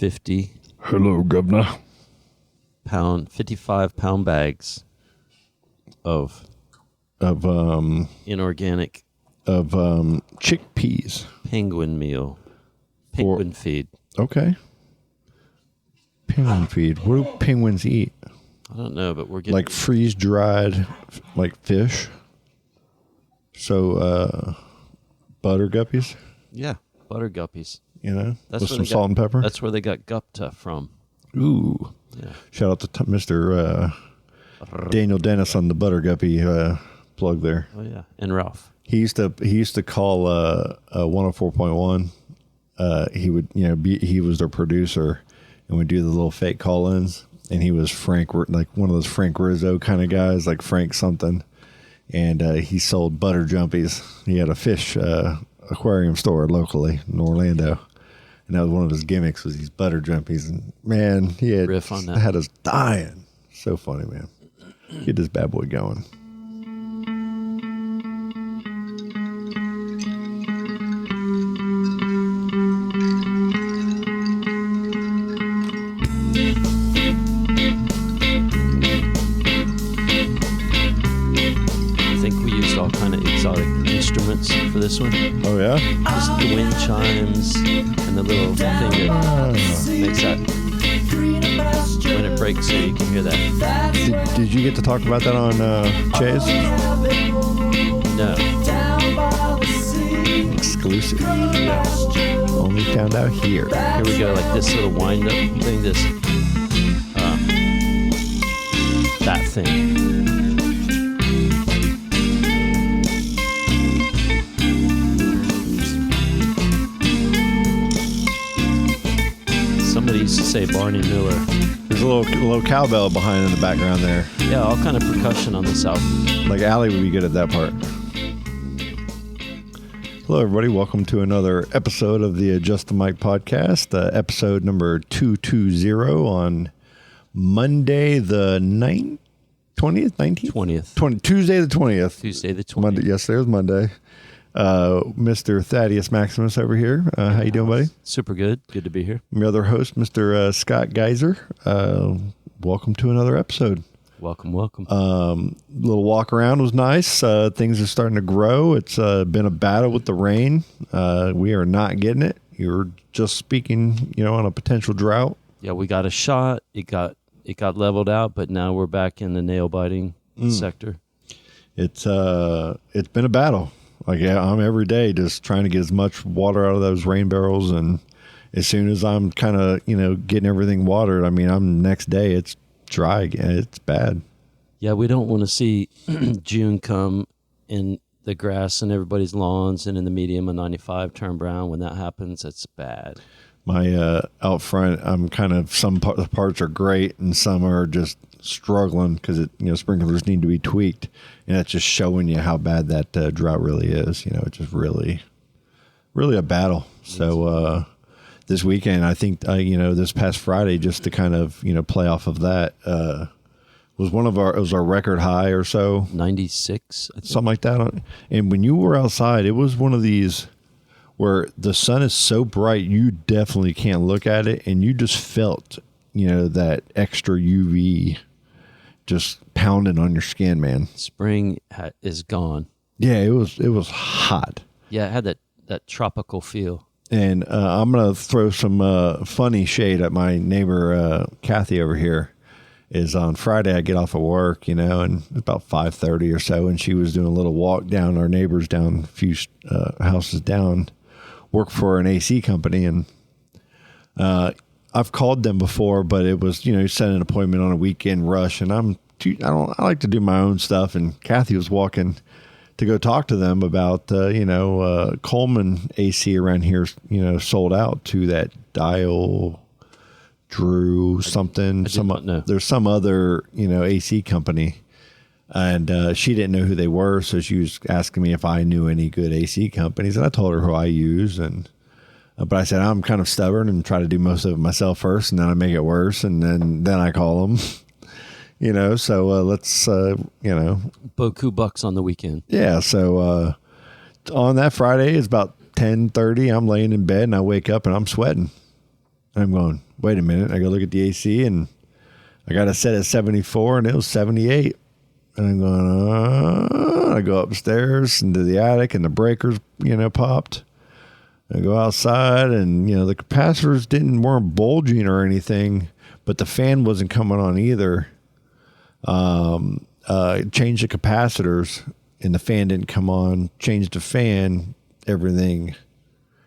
50. Hello, Governor. 55-pound bags of inorganic chickpeas. penguin meal. Penguin feed. Okay. Penguin feed. What do penguins eat? I don't know, but we're getting Like freeze-dried, like fish. So, butter guppies. Yeah, butter guppies. You know, That's with where some they salt and pepper. That's where they got gupta from. Ooh. Yeah. Shout out to Mr. Daniel Dennis on the butter guppy plug there. Oh yeah, and Ralph. He used to call 104.1. He would he was their producer and would do the little fake call-ins. And he was Frank, like one of those Frank Rizzo kind of guys, like Frank something. And he sold butter jumpies. He had a fish aquarium store locally in Orlando. And that was one of his gimmicks, was these butter jumpies. And man, he had Riff on that. Had us dying. So funny, man. Get this bad boy going. Instruments for this one. Oh yeah, just the wind chimes and the little thing that makes that when it breaks, so you can hear that. Did you get to talk about that on Chase? No. Exclusive. No. Only found out here. Here we go, like this little wind up thing. This that thing. Somebody used to say Barney Miller. There's a little cowbell behind in the background there. Yeah, all kind of percussion on the south. Like Allie would be good at that part. Hello, everybody. Welcome to another episode of the Adjust the Mic podcast, episode number 220 on Monday the 20th, 19th? 20th. Tuesday the 20th. Tuesday the 20th. Monday, yesterday was Monday. Mr. Thaddeus Maximus over here. How you doing, buddy? Super good. Good to be here. My other host, Mr. Scott Geiser. Welcome to another episode. Welcome. Little walk around was nice. Things are starting to grow. It's been a battle with the rain. We are not getting it. You're just speaking, on a potential drought. Yeah, we got a shot. It got leveled out, but now we're back in the nail biting sector. It's been a battle. Like, yeah, I'm every day just trying to get as much water out of those rain barrels. And as soon as I'm kind of, getting everything watered, I'm next day, it's dry again. It's bad. Yeah, we don't want to see June come in the grass and everybody's lawns and in the medium of 95 turn brown. When that happens, it's bad. My out front, I'm kind of, some parts are great and some are just struggling because sprinklers need to be tweaked, and that's just showing you how bad that drought really is. It's just really a battle. So this weekend, I think this past Friday, just to kind of play off of that, was our record high or so, 96, I think. Something like that. And when you were outside, it was one of these where the sun is so bright you definitely can't look at it, and you just felt that extra UV just pounding on your skin, man. Spring is gone. Yeah, it was hot. Yeah, it had that tropical feel. And I'm going to throw some funny shade at my neighbor, Kathy over here. Is on Friday I get off of work, and it's about 5:30 or so, and she was doing a little walk down, our neighbors down a few houses down, work for an AC company, and I've called them before, but it was, set an appointment on a weekend rush, and I like to do my own stuff. And Kathy was walking to go talk to them about, Coleman AC around here, sold out to that Dial Drew something. There's some other, AC company, and she didn't know who they were. So she was asking me if I knew any good AC companies, and I told her who I use. But I said, I'm kind of stubborn and try to do most of it myself first, and then I make it worse, and then I call them, so let's, Boku bucks on the weekend. Yeah. So on that Friday, it's about 10:30. I'm laying in bed, and I wake up, and I'm sweating. And I'm going, wait a minute. I go look at the AC, and I got it set at 74, and it was 78. And I'm going, I go upstairs into the attic, and the breakers, popped. I go outside, and, the capacitors weren't bulging or anything, but the fan wasn't coming on either. Changed the capacitors, and the fan didn't come on. Changed the fan, everything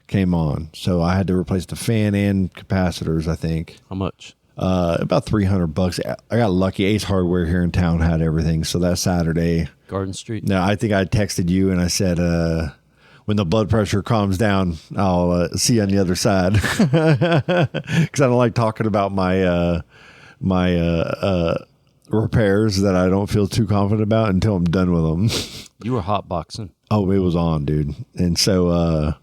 came on. So I had to replace the fan and capacitors, I think. How much? About $300. I got lucky. Ace Hardware here in town had everything. So that Saturday, Garden Street. No, I think I texted you and I said, when the blood pressure calms down, I'll see you on the other side. Because I don't like talking about my repairs that I don't feel too confident about until I'm done with them. You were hot boxing. Oh, it was on, dude. And so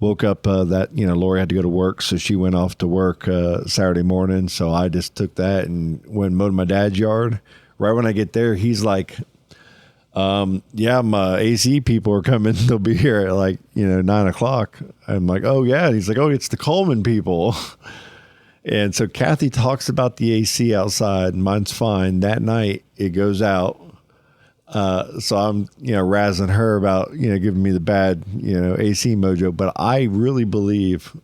woke up that, Lori had to go to work, so she went off to work Saturday morning. So I just took that and went and mowed my dad's yard. Right when I get there, he's like, yeah, my AC people are coming. They'll be here at 9 o'clock. I'm like, oh, yeah. And he's like, oh, it's the Coleman people. And so Kathy talks about the AC outside, and mine's fine. That night, it goes out. So I'm, razzing her about, giving me the bad, AC mojo. But I really believe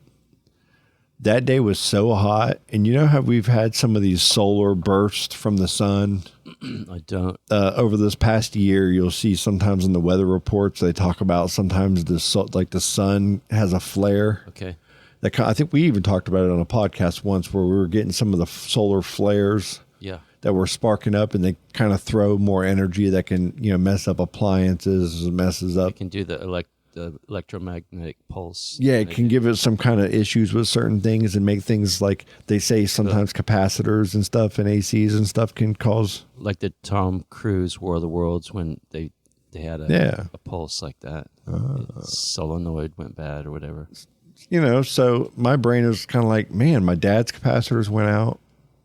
that day was so hot. And how we've had some of these solar bursts from the sun? I don't. Over this past year, you'll see sometimes in the weather reports, they talk about sometimes the sun has a flare. Okay. I think we even talked about it on a podcast once where we were getting some of the solar flares. Yeah. That were sparking up, and they kind of throw more energy that can, mess up appliances, messes up. It can do the electromagnetic pulse. Yeah, it can give it some kind of issues with certain things and make things like they say sometimes capacitors and stuff and ACs and stuff can cause. Like the Tom Cruise War of the Worlds when they had a pulse like that. Solenoid went bad or whatever. So my brain is kind of like, man, my dad's capacitors went out.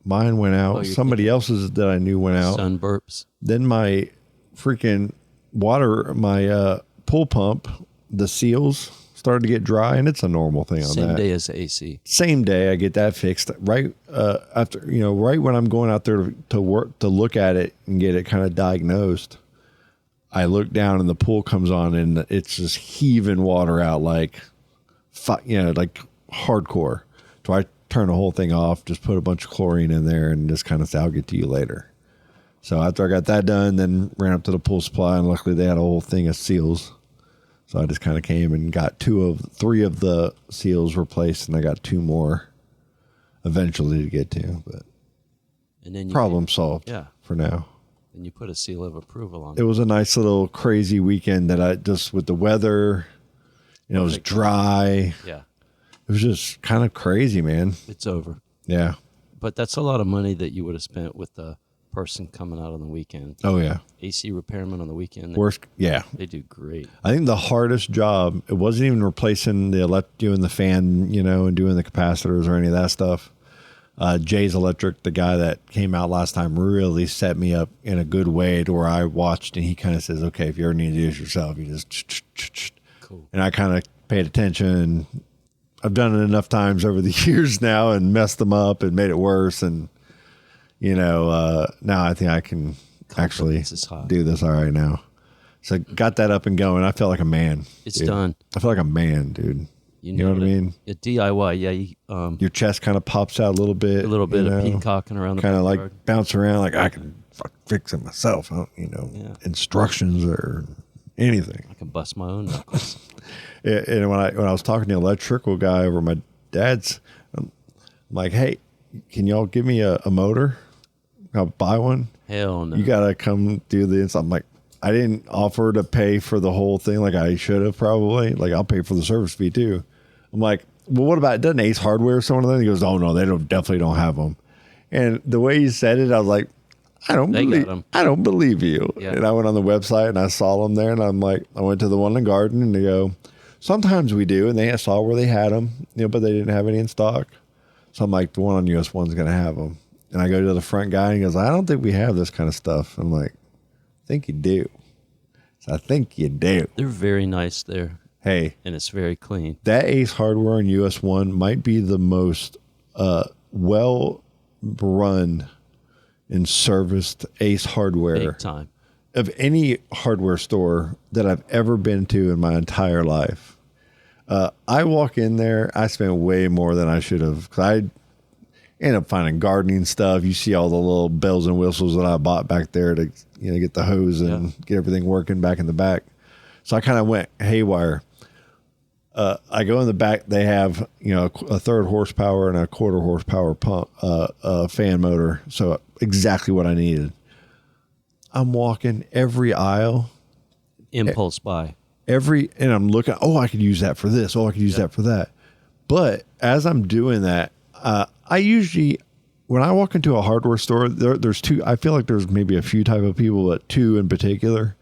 Mine went out. Somebody else's that I knew went out. Sun burps. Then my freaking my pool pump, the seals started to get dry, and it's a normal thing on that. Same day as the AC. Same day, I get that fixed. Right after, right when I'm going out there to work to look at it and get it kind of diagnosed, I look down and the pool comes on, and it's just heaving water out like hardcore. So I turn the whole thing off, just put a bunch of chlorine in there, and just kind of say, I'll get to you later. So after I got that done, then ran up to the pool supply, and luckily they had a whole thing of seals. So I just kind of came and got 3 of the seals replaced, and I got 2 more eventually to get to. But and then problem solved for now. And you put a seal of approval on it. It was a nice little crazy weekend that I just, with the weather, it was dry. Yeah. It was just kind of crazy, man. It's over. Yeah. But that's a lot of money that you would have spent with the person coming out on the weekend. Oh, yeah. AC repairman on the weekend. They do great. I think the hardest job, it wasn't even replacing doing the fan, and doing the capacitors or any of that stuff. Jay's Electric, the guy that came out last time, really set me up in a good way to where I watched, and he kind of says, okay, if you ever need to do this yourself, you just... Cool. And I kind of paid attention, and I've done it enough times over the years now and messed them up and made it worse. And, now I think I can actually do this all right now. So got that up and going. I felt like a man. It's done. I feel like a man, dude. You know what I mean? A DIY, yeah. Your chest kind of pops out a little bit. A little bit of peacocking around the kind of like bounce around like I can fix it myself. Instructions or anything. I can bust my own knuckles. And when I was talking to the electrical guy over my dad's, I'm like, hey, can y'all give me a motor? I'll buy one. Hell no. You got to come do this. I'm like, I didn't offer to pay for the whole thing like I should have probably. Like, I'll pay for the service fee too. I'm like, well, what about, doesn't Ace Hardware or someone of them? He goes, oh no, they definitely don't have them. And the way he said it, I was like, I don't believe you. Yeah. And I went on the website and I saw them there, and I'm like, I went to the one in the garden, and they go, sometimes we do. And they saw where they had them, but they didn't have any in stock. So I'm like, the one on US 1's going to have them. And I go to the front guy, and he goes, I don't think we have this kind of stuff. I'm like, I think you do. So I think you do. They're very nice there. Hey. And it's very clean. That Ace Hardware in US 1 might be the most well run and serviced Ace Hardware Big time. of any hardware store that I've ever been to in my entire life. I walk in there, I spent way more than I should have. 'Cause I end up finding gardening stuff. You see all the little bells and whistles that I bought back there to get the hose and get everything working back in the back. So I kind of went haywire. I go in the back. They have a third horsepower and a quarter horsepower pump fan motor. So exactly what I needed. I'm walking every aisle. Impulse buy. And I'm looking, I could use that for this. I could use that for that. But as I'm doing that, I usually, when I walk into a hardware store, there's two. I feel like there's maybe a few type of people, but two in particular.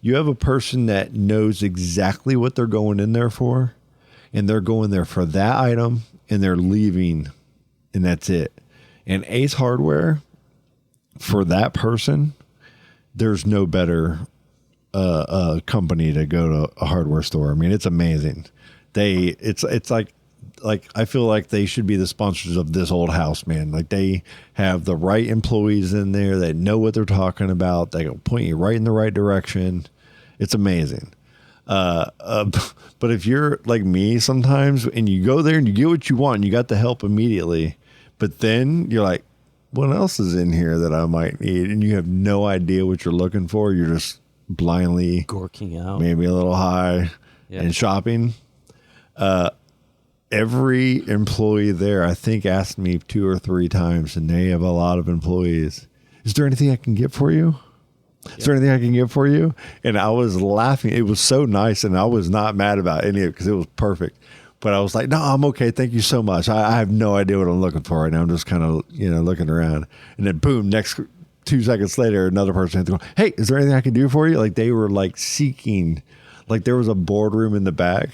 You have a person that knows exactly what they're going in there for, and they're going there for that item, and they're leaving, and that's it. And Ace Hardware, for that person, there's no better company to go to a hardware store. I mean, it's amazing. It's like I feel like they should be the sponsors of this old house, man. Like they have the right employees in there that know what they're talking about. They will point you right in the right direction. It's amazing. But if you're like me sometimes and you go there and you get what you want and you got the help immediately, but then you're like, what else is in here that I might need? And you have no idea what you're looking for. You're just blindly Gorking out. maybe a little high and shopping. Every employee there, I think, asked me 2 or 3 times, and they have a lot of employees. Is there anything I can get for you? Is there anything I can get for you? And I was laughing. It was so nice, and I was not mad about any of it because it was perfect. But I was like, no, I'm okay. Thank you so much. I have no idea what I'm looking for right now. I'm just kind of, looking around. And then boom, next 2 seconds later, another person had to go, hey, is there anything I can do for you? Like they were like seeking, like there was a boardroom in the back.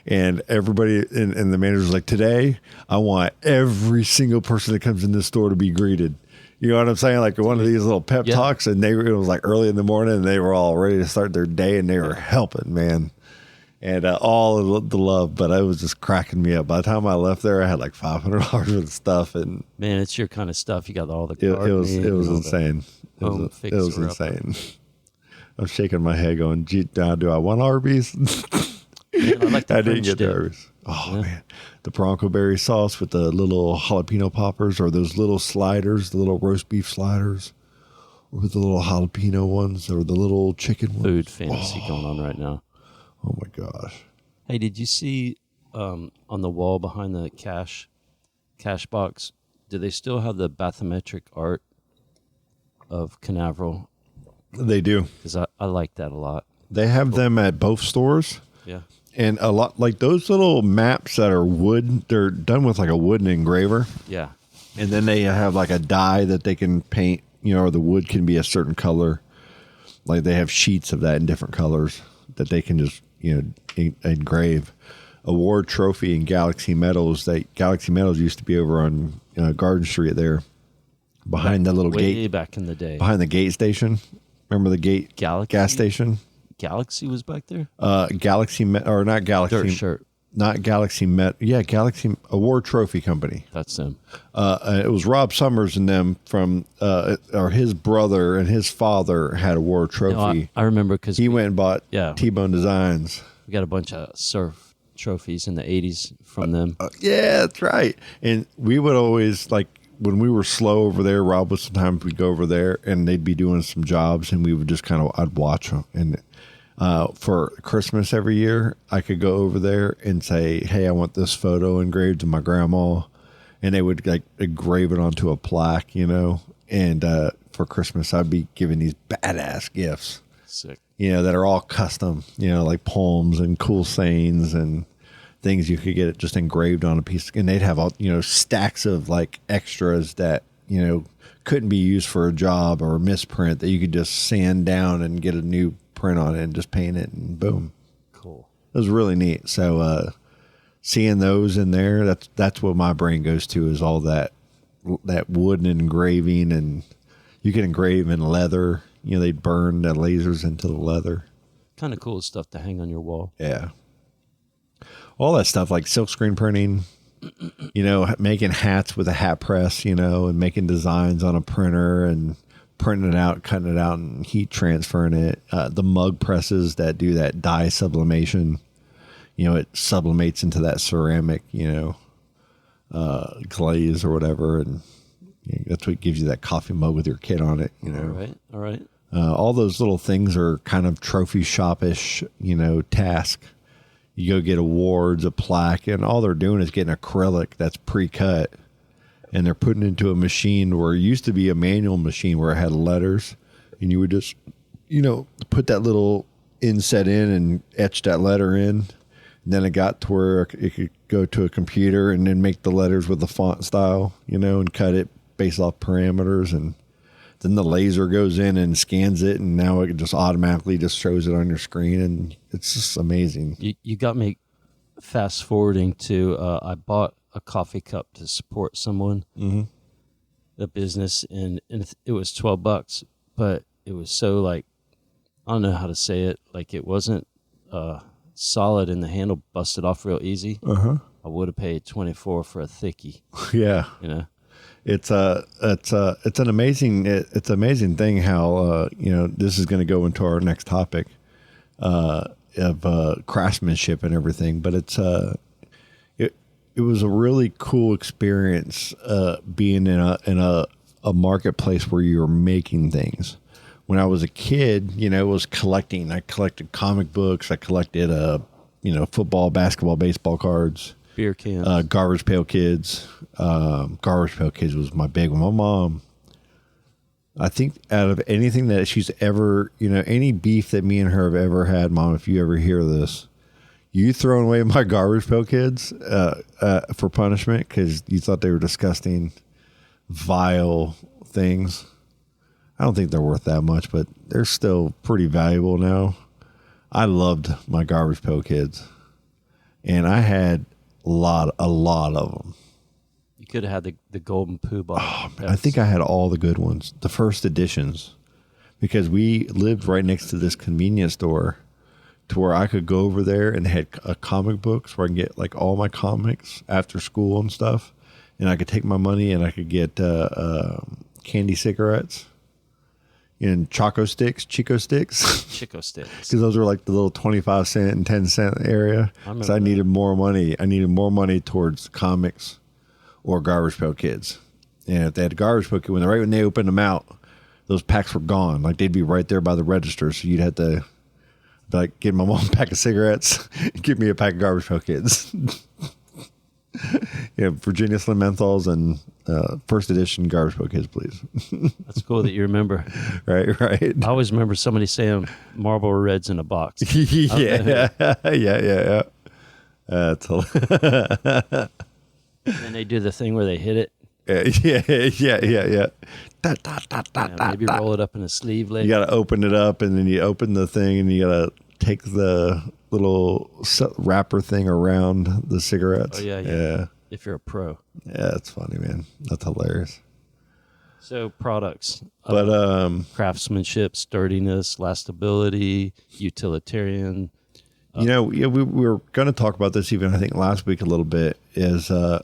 And everybody and the manager was like, today, I want every single person that comes in this store to be greeted. You know what I'm saying? Like one of these little pep talks. And it was like early in the morning and they were all ready to start their day and they were helping, man. And all of the love, but it was just cracking me up. By the time I left there, I had like $500 worth of stuff. And man, it's your kind of stuff. You got all the it was insane. It was insane. I'm shaking my head going, gee, now do I want Arby's? Man, I like the I French didn't get dip. Arby's. Oh man, the Bronco berry sauce with the little jalapeno poppers, or those little sliders, the little roast beef sliders, or the little jalapeno ones, or the little chicken ones. Food fantasy going on right now. Oh my gosh! Hey, did you see on the wall behind the cash box? Do they still have the bathymetric art of Canaveral? They do. Because I like that a lot. They have them at both stores. Yeah. And a lot like those little maps that are wood, they're done with like a wooden engraver. Yeah. And then they have like a dye that they can paint, or the wood can be a certain color. Like they have sheets of that in different colors that they can just, engrave. Award trophy and Galaxy Metals. Galaxy Metals used to be over on Garden Street there, behind the little Way gate. back in the day. Behind the gate station. Remember the gate Galaxy? gas station? Galaxy was back there? Galaxy or not Galaxy. Dirt shirt. Not Galaxy Galaxy Award Trophy Company. That's them. It was Rob Summers and them from, or his brother and his father had Award Trophy. No, I remember because He went and bought Yeah. T-Bone Designs. we got a bunch of surf trophies in the 80s from them. Yeah, that's right. And we would always, like, when we were slow over there, Rob would sometimes we'd go over there and they'd be doing some jobs and we would just I'd watch them. And for Christmas every year, I could go over there and say, hey, I want this photo engraved to my grandma. And they would like engrave it onto a plaque, and for Christmas, I'd be giving these badass gifts, Sick. that are all custom, like poems and cool sayings and things you could get it just engraved on a piece. And they'd have all, stacks of like extras that, couldn't be used for a job or a misprint that you could just sand down and get a new print on it and just paint it and boom. Cool. It was really neat. So, seeing those in there, that's what my brain goes to, is all that wooden engraving, and you can engrave in leather. They burn the lasers into the leather. Kind of cool stuff to hang on your wall. Yeah. All that stuff like silkscreen printing, making hats with a hat press, and making designs on a printer and printing it out, cutting it out, and heat transferring it. The mug presses that do that dye sublimation, it sublimates into that ceramic, glaze or whatever, and that's what gives you that coffee mug with your kid on it. All right. All those little things are kind of trophy shop-ish, task. You go get awards, a plaque, and all they're doing is getting acrylic that's pre-cut, and they're putting it into a machine where it used to be a manual machine where it had letters, and you would just, put that little inset in and etch that letter in. And then it got to where it could go to a computer and then make the letters with the font style, and cut it based off parameters, and then the laser goes in and scans it, and now it just automatically just shows it on your screen, and it's just amazing. You got me fast forwarding to I bought a coffee cup to support someone, a business, and it was $12, but it was so I don't know how to say it, it wasn't solid, and the handle busted off real easy. I would have paid $24 for a thickie. Yeah, It's an amazing thing how this is going to go into our next topic of craftsmanship and everything, but it was a really cool experience being in a marketplace where you were making things. When I was a kid, it was collecting. I collected comic books. I collected football, basketball, baseball cards. Beer cans. Garbage Pail Kids. Garbage Pail Kids was my big one. My mom, I think out of anything that she's ever, any beef that me and her have ever had, Mom, if you ever hear this, you throwing away my Garbage Pail Kids for punishment because you thought they were disgusting, vile things. I don't think they're worth that much, but they're still pretty valuable now. I loved my Garbage Pail Kids, and I had a lot of them. You could have had the golden poo bottle. Oh, man, I think I had all the good ones, the first editions, because we lived right next to this convenience store to where I could go over there and they had comic books where I can get all my comics after school and stuff. And I could take my money and I could get candy cigarettes and Chico sticks. Chico sticks. Because those were the little 25 cent and 10 cent area. So I needed more money. I needed more money towards comics or Garbage Pail Kids. And if they had a Garbage Pail Kid, when they opened them out, those packs were gone. They'd be right there by the register. So you'd have to get my mom a pack of cigarettes, give me a pack of Garbage Pail Kids. Virginia Slim Menthols and first edition Garbage Pail Kids, please. That's cool that you remember. Right. I always remember somebody saying Marlboro Reds in a box. Yeah. That's hilarious. And they do the thing where they hit it. Yeah. Maybe roll it up in a sleeve later. You got to open it up, and then you open the thing, and you got to take the little wrapper thing around the cigarettes. Oh, yeah. If you're a pro. Yeah, that's funny, man. That's hilarious. So products. But craftsmanship, sturdiness, lastability, utilitarian. we were going to talk about this even, I think, last week a little bit, is I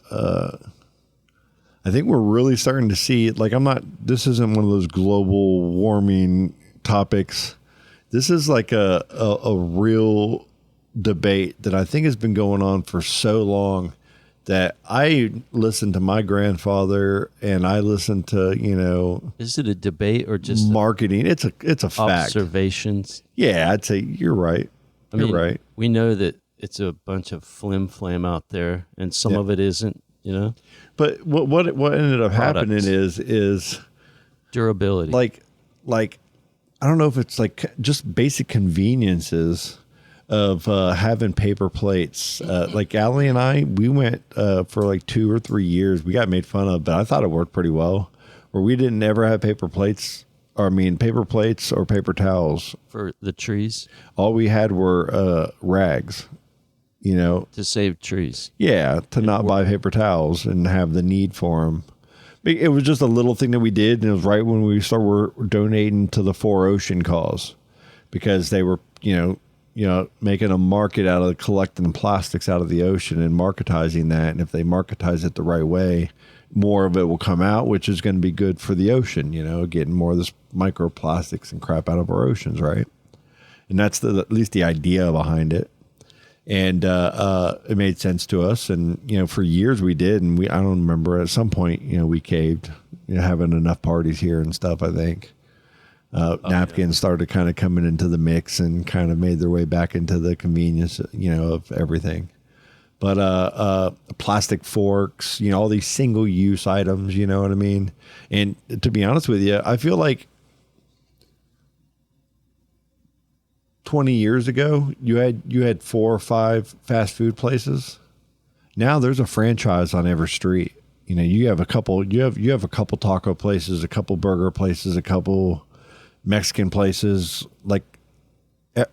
think we're really starting to see it. This isn't one of those global warming topics. This is a real debate that I think has been going on for so long that I listened to my grandfather and I listened to, Is it a debate or just marketing? It's a fact. Observations. Yeah, I'd say you're right. You're right. We know that it's a bunch of flim-flam out there, and some of it isn't, But what ended up happening is durability. I don't know if it's just basic conveniences of having paper plates. Allie and I, we went for 2 or 3 years. We got made fun of, but I thought it worked pretty well. Where we didn't ever have paper plates or paper towels for the trees. All we had were rags. To save trees. Yeah, to not buy paper towels and have the need for them. It was just a little thing that we did, and it was right when we started donating to the 4 Ocean cause, because they were, making a market out of collecting plastics out of the ocean and marketizing that. And if they marketize it the right way, more of it will come out, which is going to be good for the ocean, getting more of this microplastics and crap out of our oceans, right? And that's at least the idea behind it. And it made sense to us. And, for years we did. And I don't remember, at some point, we caved, having enough parties here and stuff, I think. Napkins started kind of coming into the mix and kind of made their way back into the convenience, of everything. But plastic forks, all these single-use items, you know what I mean? And to be honest with you, I feel like 20 years ago, you had 4 or 5 fast food places. Now there's a franchise on every street. You have a couple taco places, a couple burger places, a couple Mexican places, like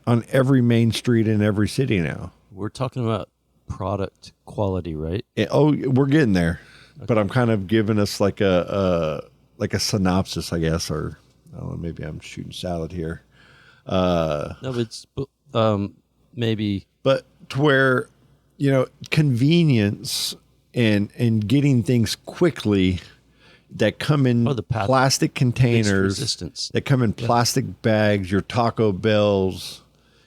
on every main street in every city now. We're talking about product quality, right? We're getting there. Okay. But I'm kind of giving us like a synopsis, I guess, or I don't know, maybe I'm shooting salad here. No, but it's maybe, but to where convenience and getting things quickly that come in plastic containers, that come in plastic bags, your Taco Bells,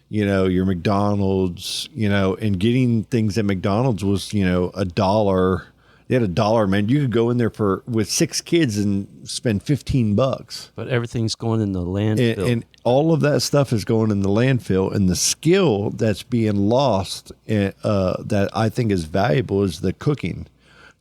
your McDonald's, and getting things at McDonald's was $1. They had $1, man. You could go in there with 6 kids and spend $15. But everything's going in the landfill. And all of that stuff is going in the landfill. And the skill that's being lost that I think is valuable is the cooking,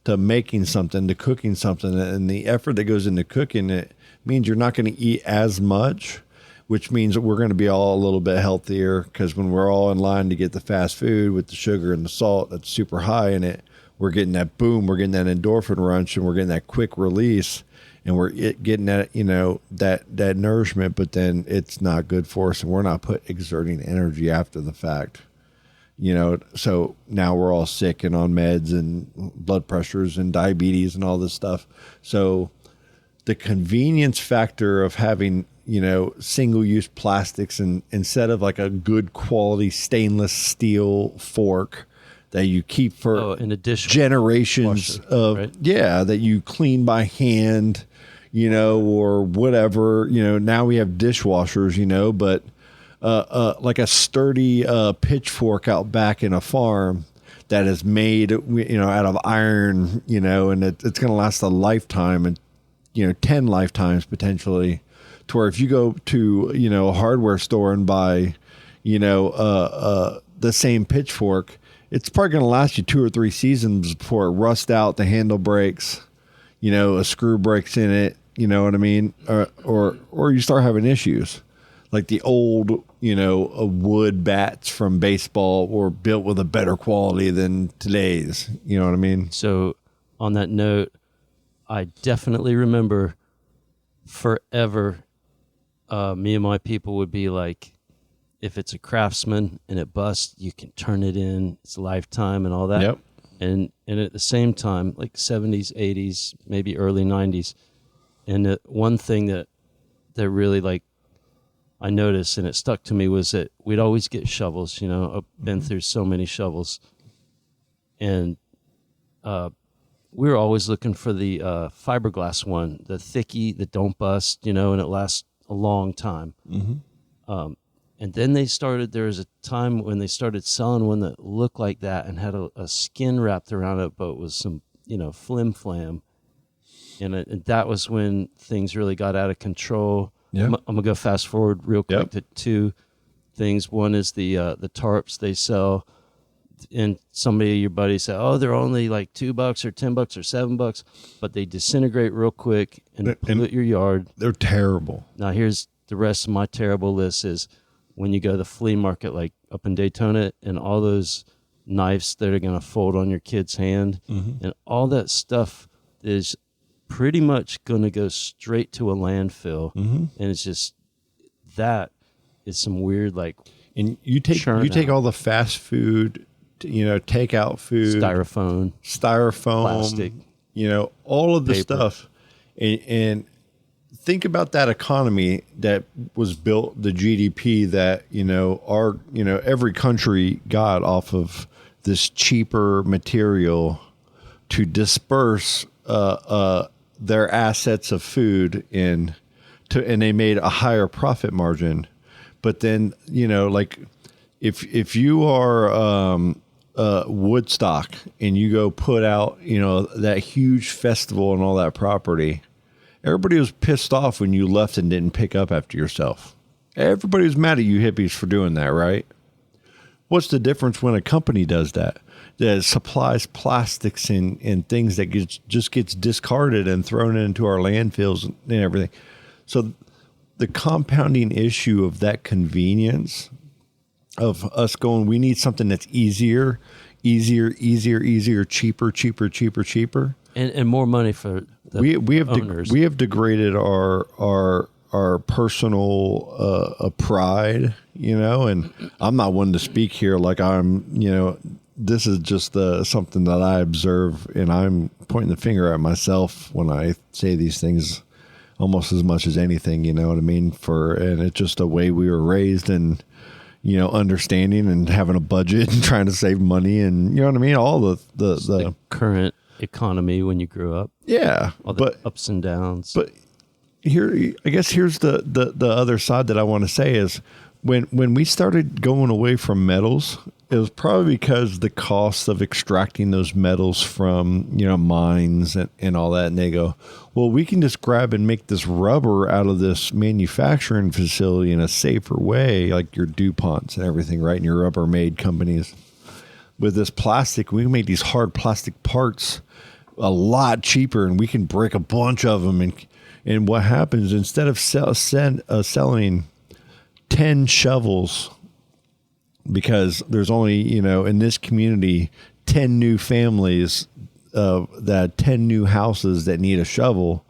to making something, to cooking something. And the effort that goes into cooking, it means you're not going to eat as much, which means that we're going to be all a little bit healthier, because when we're all in line to get the fast food with the sugar and the salt that's super high in it, we're getting that boom, we're getting that endorphin rush, and we're getting that quick release, and we're getting that, that nourishment, but then it's not good for us, and we're not exerting energy after the fact. So now we're all sick and on meds and blood pressures and diabetes and all this stuff. So the convenience factor of having, single-use plastics, and instead of like a good quality stainless steel fork that you keep for generations of, right? That you clean by hand, or whatever, now we have dishwashers, but like a sturdy pitchfork out back in a farm that is made, out of iron, and it's going to last a lifetime, and 10 lifetimes potentially, to where if you go to a hardware store and buy the same pitchfork, it's probably going to last you 2 or 3 seasons before it rusts out, the handle breaks, a screw breaks in it, you know what I mean, or you start having issues. Like the old, wood bats from baseball were built with a better quality than today's. You know what I mean? So on that note, I definitely remember forever, me and my people would be like, if it's a Craftsman and it busts, you can turn it in. It's lifetime and all that. Yep. And at the same time, like 70s, 80s, maybe early 90s. And the one thing that really like I noticed, and it stuck to me, was that we'd always get shovels. I've been through so many shovels. And we were always looking for the fiberglass one, the thickie that don't bust, and it lasts a long time. Mm-hmm. And then there was a time when they started selling one that looked like that and had a skin wrapped around it, but was some, flim flam. And that was when things really got out of control. Yeah. I'm going to go fast forward real quick to 2 things. One is the tarps they sell. And somebody of your buddies say, oh, they're only like $2 or $10 or $7, but they disintegrate real quick and pollute your yard. They're terrible. Now here's the rest of my terrible list is when you go to the flea market, like up in Daytona, and all those knives that are going to fold on your kid's hand, mm-hmm. and all that stuff is pretty much going to go straight to a landfill. Mm-hmm. And it's just, that is some weird, like, and you take all the fast food, takeout food, styrofoam, plastic, all of the stuff, and think about that economy that was built, the GDP that, every country got off of this cheaper material to disperse their assets of food and they made a higher profit margin. But then, like if you are Woodstock and you go put out, that huge festival and all that property, everybody was pissed off when you left and didn't pick up after yourself. Everybody was mad at you hippies for doing that, right? What's the difference when a company does that? That supplies plastics and things that just gets discarded and thrown into our landfills and everything. So the compounding issue of that convenience of us going, we need something that's easier, cheaper. And more money for the owners. We have degraded our personal pride, and I'm not one to speak here like I'm, this is just something that I observe, and I'm pointing the finger at myself when I say these things almost as much as anything, you know what I mean? And it's just a way we were raised and, understanding and having a budget and trying to save money and, you know what I mean? All the current economy when you grew up. Yeah. All the ups and downs. But I guess here's the other side that I want to say is when we started going away from metals, it was probably because the cost of extracting those metals from, mines and all that. And they go, well, we can just grab and make this rubber out of this manufacturing facility in a safer way, like your DuPonts and everything, right? And your Rubbermaid companies. With this plastic, we can make these hard plastic parts a lot cheaper, and we can break a bunch of them. And what happens, instead of selling 10 shovels, because there's only, in this community, 10 new families, that 10 new houses that need a shovel.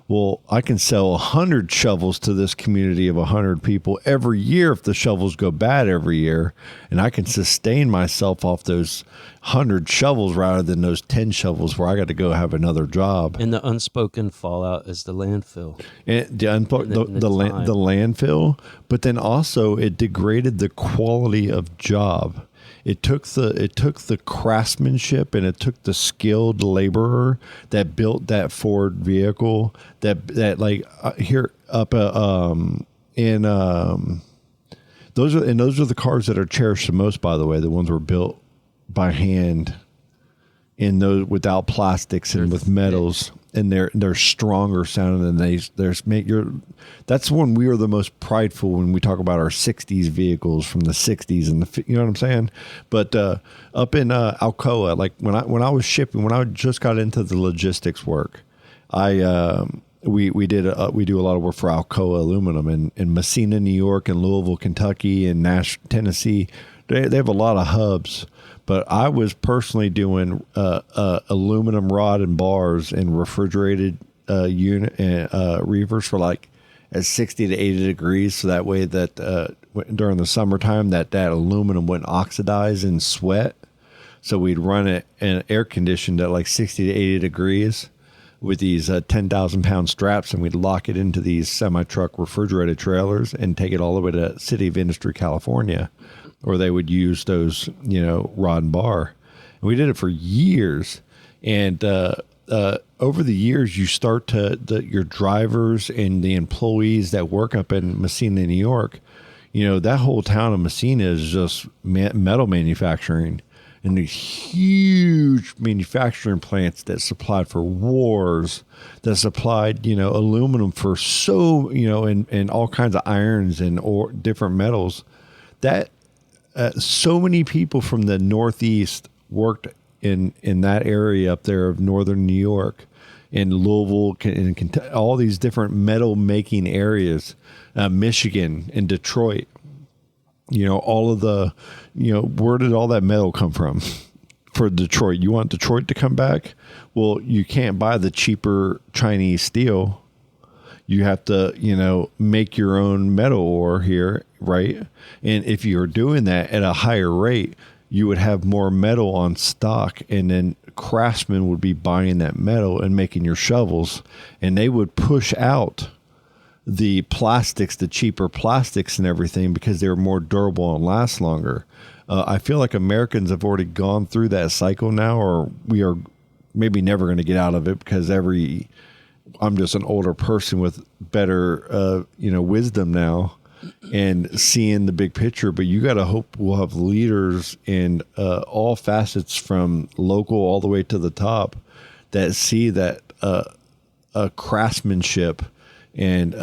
Well, I can sell 100 shovels to this community of 100 people every year if the shovels go bad every year, and I can sustain myself off those 100 shovels rather than those 10 shovels where I got to go have another job. And the unspoken fallout is the landfill. And the landfill, but then also it degraded the quality of job. It took the craftsmanship and it took the skilled laborer that built that Ford vehicle that like here up in those are the cars that are cherished the most, by the way. The ones were built by hand in those without plastics and with metals. And they're stronger sounding than that's when we are the most prideful when we talk about our 60s vehicles from the 60s and you know what I'm saying? But up in Alcoa, like when I was shipping, when I just got into the logistics work, we do a lot of work for Alcoa Aluminum in Messina, New York, and Louisville, Kentucky, and Nashville, Tennessee. They have a lot of hubs. But I was personally doing aluminum rod and bars and refrigerated unit reefers for like at 60 to 80 degrees. So that way that during the summertime that aluminum wouldn't oxidize and sweat. So we'd run it in air conditioned at like 60 to 80 degrees with these 10,000 pound straps, and we'd lock it into these semi-truck refrigerated trailers and take it all the way to City of Industry, California, or they would use those, rod and bar. And we did it for years. And over the years, you start your drivers and the employees that work up in Messina, New York, that whole town of Messina is just metal manufacturing. And these huge manufacturing plants that supplied for wars, that supplied, aluminum for and all kinds of irons and different metals. That so many people from the Northeast worked in that area up there of northern New York, in Louisville, and all these different metal making areas, Michigan and Detroit. All of the, where did all that metal come from for Detroit? You want Detroit to come back? Well, you can't buy the cheaper Chinese steel. You have to, make your own metal ore here, right? And if you're doing that at a higher rate, you would have more metal on stock, and then craftsmen would be buying that metal and making your shovels, and they would push out the plastics, the cheaper plastics and everything, because they're more durable and last longer. I feel like Americans have already gone through that cycle now, or we are maybe never going to get out of it, because I'm just an older person with better, wisdom now and seeing the big picture. But you got to hope we'll have leaders in all facets, from local all the way to the top, that see that craftsmanship and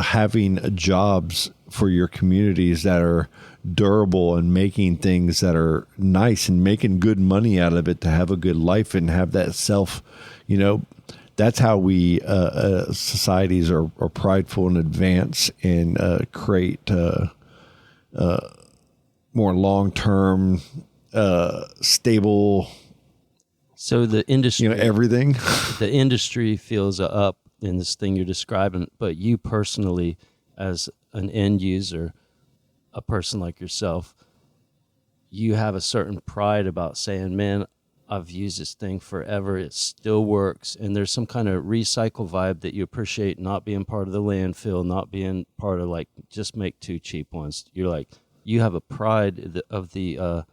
having jobs for your communities that are durable and making things that are nice and making good money out of it to have a good life and have that self, that's how we societies are prideful and advance and create more long-term, stable. So the industry, everything. The industry feels up in this thing you're describing, but you personally, as an end user, a person like yourself, you have a certain pride about saying, man, I've used this thing forever. It still works. And there's some kind of recycle vibe that you appreciate, not being part of the landfill, not being part of just make 2 cheap ones. You're like, you have a pride of the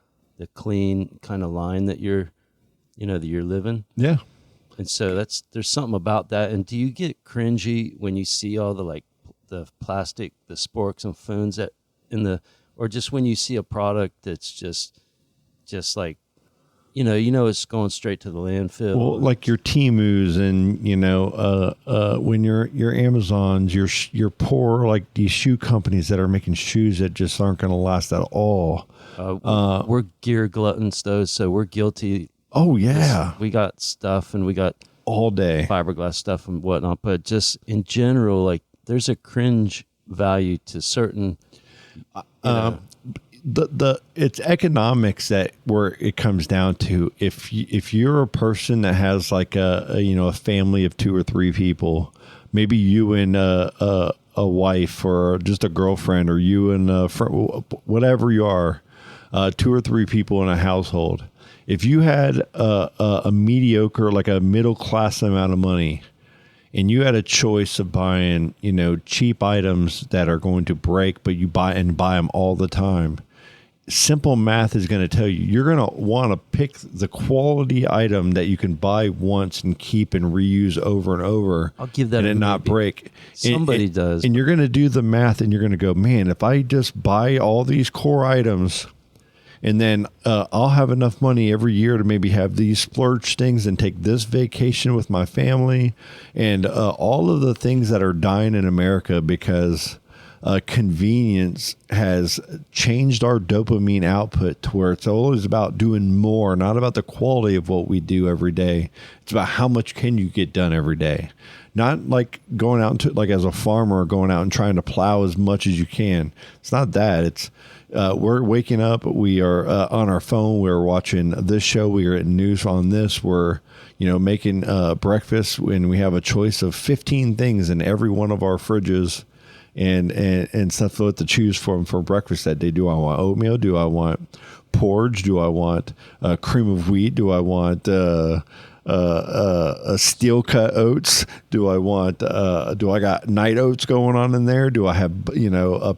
clean kind of line that you're living. Yeah. And so there's something about that. And do you get cringy when you see all the plastic, the sporks and foons or just when you see a product that's just like, it's going straight to the landfill? Well, like your Temus and, when your Amazons, your poor, like these shoe companies that are making shoes that just aren't going to last at all. We're gear gluttons though, so we're guilty. Oh yeah. We got stuff and we got all day fiberglass stuff and whatnot, but just in general, like there's a cringe value to certain, it's economics that where it comes down to. If you're a person that has like a family of 2 or 3 people, maybe you and a wife or just a girlfriend, or you and a friend, whatever you are, 2 or 3 people in a household. If you had a mediocre, like a middle class amount of money, and you had a choice of buying, cheap items that are going to break, but you buy them all the time, simple math is going to tell you're going to want to pick the quality item that you can buy once and keep and reuse over and over. I'll give that and it not break. Somebody does. And you're going to do the math, and you're going to go, man, if I just buy all these core items, and then I'll have enough money every year to maybe have these splurge things and take this vacation with my family, and all of the things that are dying in America because convenience has changed our dopamine output to where it's always about doing more, not about the quality of what we do every day. It's about how much can you get done every day. Not like going out into, like as a farmer, going out and trying to plow as much as you can. It's not that. It's we're waking up. We are on our phone. We're watching this show. We are in news on this. We're making breakfast, when we have a choice of 15 things in every one of our fridges, and stuff to choose from for breakfast that day. Do I want oatmeal? Do I want porridge? Do I want cream of wheat? Do I want steel cut oats? Do I got night oats going on in there? Do I have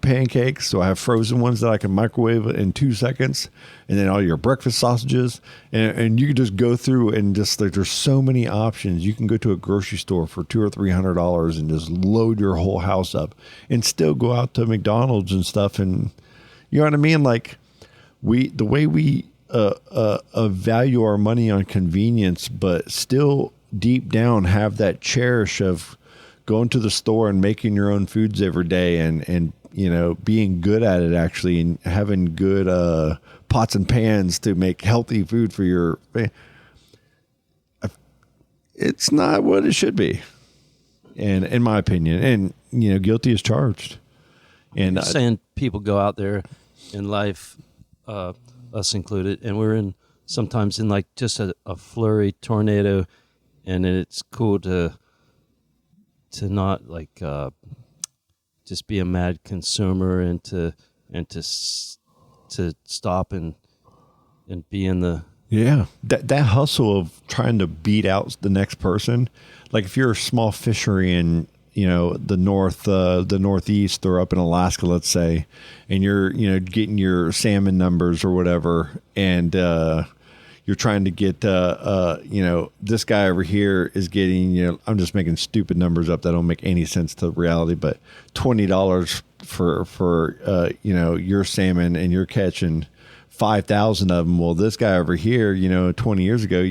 pancakes? Do I have frozen ones that I can microwave in 2 seconds? And then all your breakfast sausages, and you can just go through and just there's so many options. You can go to a grocery store for $200 or $300 and just load your whole house up, and still go out to McDonald's and stuff. And you know what I mean? Like the way we value our money on convenience, but still deep down have that cherish of going to the store and making your own foods every day, and being good at it actually, and having good pots and pans to make healthy food for your family. It's not what it should be, and in my opinion, and guilty as charged. And you're saying people go out there in life, us included, and we're sometimes in like just a flurry tornado, and it's cool to not like just be a mad consumer, and to stop and be in the that hustle of trying to beat out the next person. Like if you're a small fishery and the northeast or up in Alaska, let's say, and you're, getting your salmon numbers or whatever, and you're trying to get, this guy over here is getting, I'm just making stupid numbers up that don't make any sense to reality, but $20 for your salmon, and you're catching 5,000 of them. Well, this guy over here, 20 years ago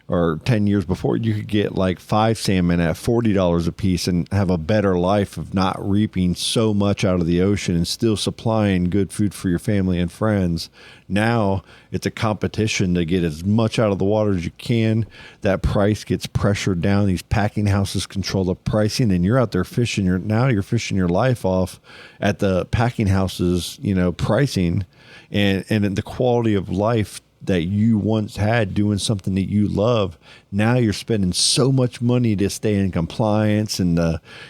or 10 years before, you could get like 5 salmon at $40 a piece and have a better life of not reaping so much out of the ocean and still supplying good food for your family and friends. Now it's a competition to get as much out of the water as you can. That price gets pressured down. These packing houses control the pricing, and you're out there fishing. You're fishing your life off at the packing houses, pricing, and the quality of life that you once had doing something that you love. Now you're spending so much money to stay in compliance, and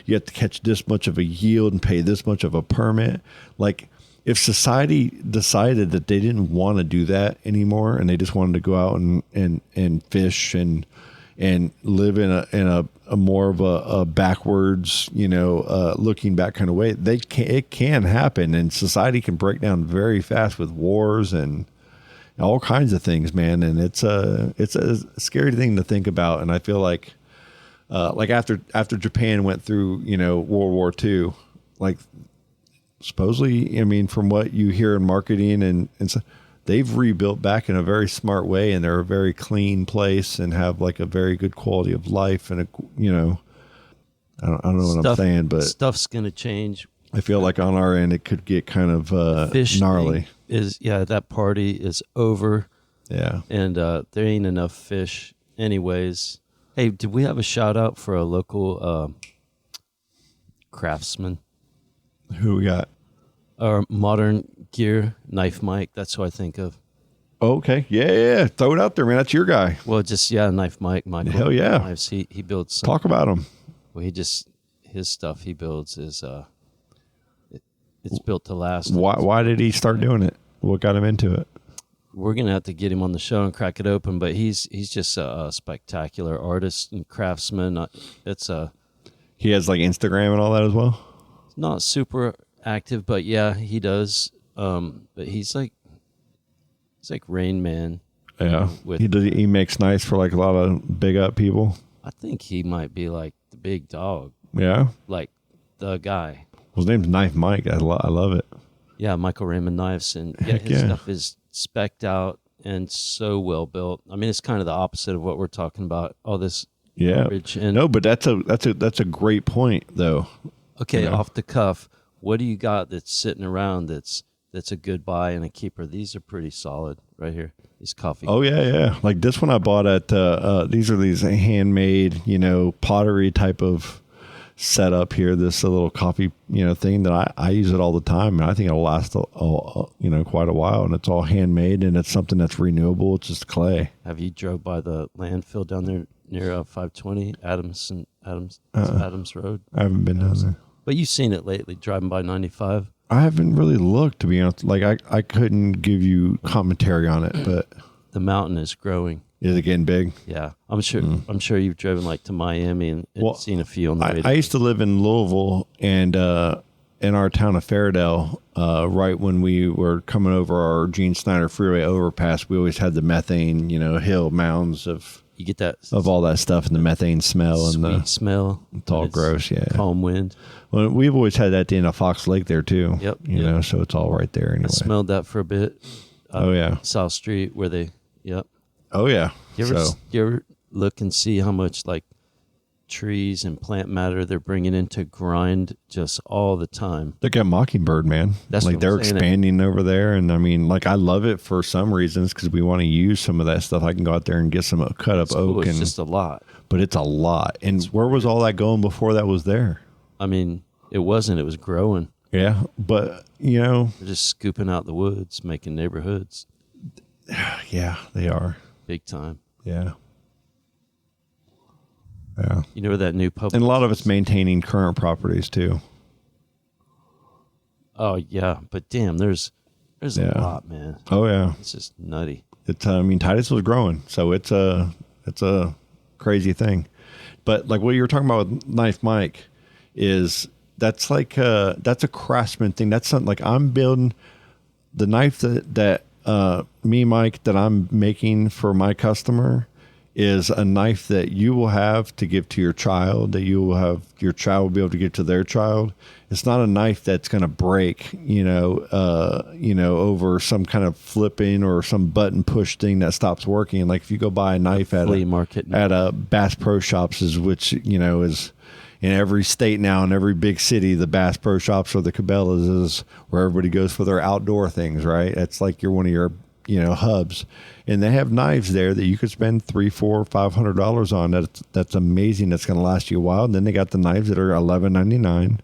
you have to catch this much of a yield and pay this much of a permit. Like, if society decided that they didn't want to do that anymore, and they just wanted to go out and fish and live in a more of a backwards, looking back kind of way, it can happen, and society can break down very fast with wars and all kinds of things, man. And it's a scary thing to think about. And I feel like after Japan went through, World War II, like, supposedly, from what you hear in marketing and so, they've rebuilt back in a very smart way, and they're a very clean place and have like a very good quality of life. And I don't know what I'm saying, but stuff's going to change. I feel like on our end, it could get kind of gnarly. That party is over. Yeah. And there ain't enough fish anyways. Hey, did we have a shout out for a local craftsman? Who we got? Our Modern Gear, Knife Mike. That's who I think of. Okay. Yeah. Throw it out there, man. That's your guy. Well, Knife Mike. Michael. Hell yeah. Knives. He builds some. Talk about him. Well, his stuff he builds is it's built to last. Why did he start doing it? What got him into it? We're gonna have to get him on the show and crack it open. But he's just a spectacular artist and craftsman. He has like Instagram and all that as well. Not super active, but yeah, he does. But he's like Rain Man. Yeah, he makes knives for like a lot of big up people. I think he might be like the big dog. Yeah, like the guy. Well, his name's Knife Mike. I love it. Yeah, Michael Raymond Knives, and his stuff is specced out and so well built. I mean, it's kind of the opposite of what we're talking about. All this garbage. And no, but that's a great point though. Okay, off the cuff, what do you got that's sitting around that's a good buy and a keeper? These are pretty solid right here. These coffee. Oh yeah. Like this one I bought at these handmade, pottery type of setup here. This little coffee, thing that I use it all the time, and I think it'll last quite a while. And it's all handmade, and it's something that's renewable. It's just clay. Have you drove by the landfill down there near 520 Adams Road? I haven't been down there. But you've seen it lately, driving by 95. I haven't really looked, to be honest. Like I couldn't give you commentary on it, but the mountain is growing. Is it getting big? Yeah, I'm sure. I'm sure you've driven like to Miami and seen a few on the radio. I used to live in Louisville, and in our town of Fairdale, right when we were coming over our Gene Snyder Freeway overpass, we always had the methane, hill mounds of. You get that of all that stuff and the methane smell and the smell. It's all gross. Yeah, calm wind. Well, we've always had that at the end of Fox Lake there too. Yep. So it's all right there anyway. I smelled that for a bit. South Street where they. Yep. Oh yeah. You ever look and see how much like trees and plant matter they're bringing in to grind just all the time? Look at Mockingbird, man. That's like they're expanding over there, and I mean, like I love it for some reasons because we want to use some of that stuff. I can go out there and get some cut up oak, cool. It's just a lot. But it's a lot. And where was all that going before that was there? I mean, it wasn't. It was growing. Yeah, but they're just scooping out the woods, making neighborhoods. Yeah, they are big time. Yeah. Yeah. You know where that new public... And a lot of it's maintaining current properties too. Oh yeah, but damn, there's a lot, man. Oh yeah. It's just nutty. It's Titusville's growing, so it's a crazy thing. But like what you were talking about with Knife Mike, that's a craftsman thing. That's something like I'm building the knife that me, Mike, that I'm making for my customer is a knife that you will have to give to your child, that your child will be able to give to their child. It's not a knife that's going to break, over some kind of flipping or some button push thing that stops working. Like if you go buy a knife at flea market, at a Bass Pro Shops, which is in every state now, in every big city, the Bass Pro Shops or the Cabela's is where everybody goes for their outdoor things, right? It's like you're one of your hubs, and they have knives there that you could spend $300, $400, $500 on. That's amazing. That's going to last you a while. And then they got the knives that are $11.99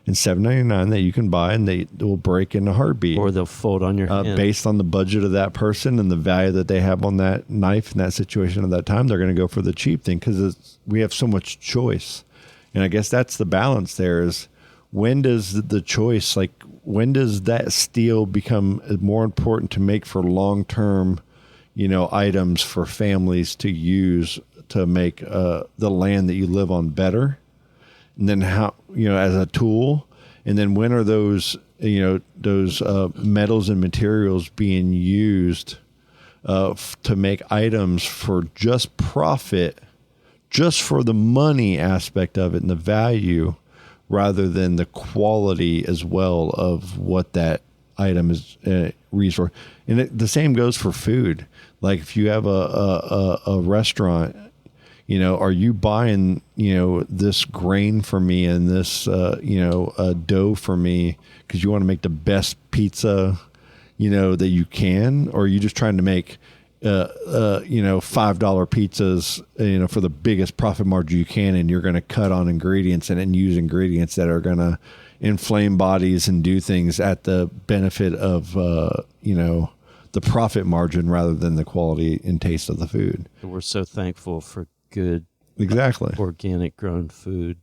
and $7.99 that you can buy, and they will break in a heartbeat, or they'll fold on your hand. Based on the budget of that person and the value that they have on that knife in that situation at that time. They're going to go for the cheap thing because we have so much choice. And I guess that's the balance there is when does the choice, like when does that steel become more important to make for long-term, items for families to use to make the land that you live on better? And then how, as a tool, and then when are those metals and materials being used to make items for just profit, just for the money aspect of it and the value, rather than the quality as well of what that item is resource. And the same goes for food. Like if you have a restaurant, are you buying, this grain for me and this, dough for me because you want to make the best pizza, that you can? Or are you just trying to make, $5 pizzas, for the biggest profit margin you can, and you're going to cut on ingredients and use ingredients that are going to inflame bodies and do things at the benefit of, the profit margin rather than the quality and taste of the food. We're so thankful for good, exactly, organic grown food.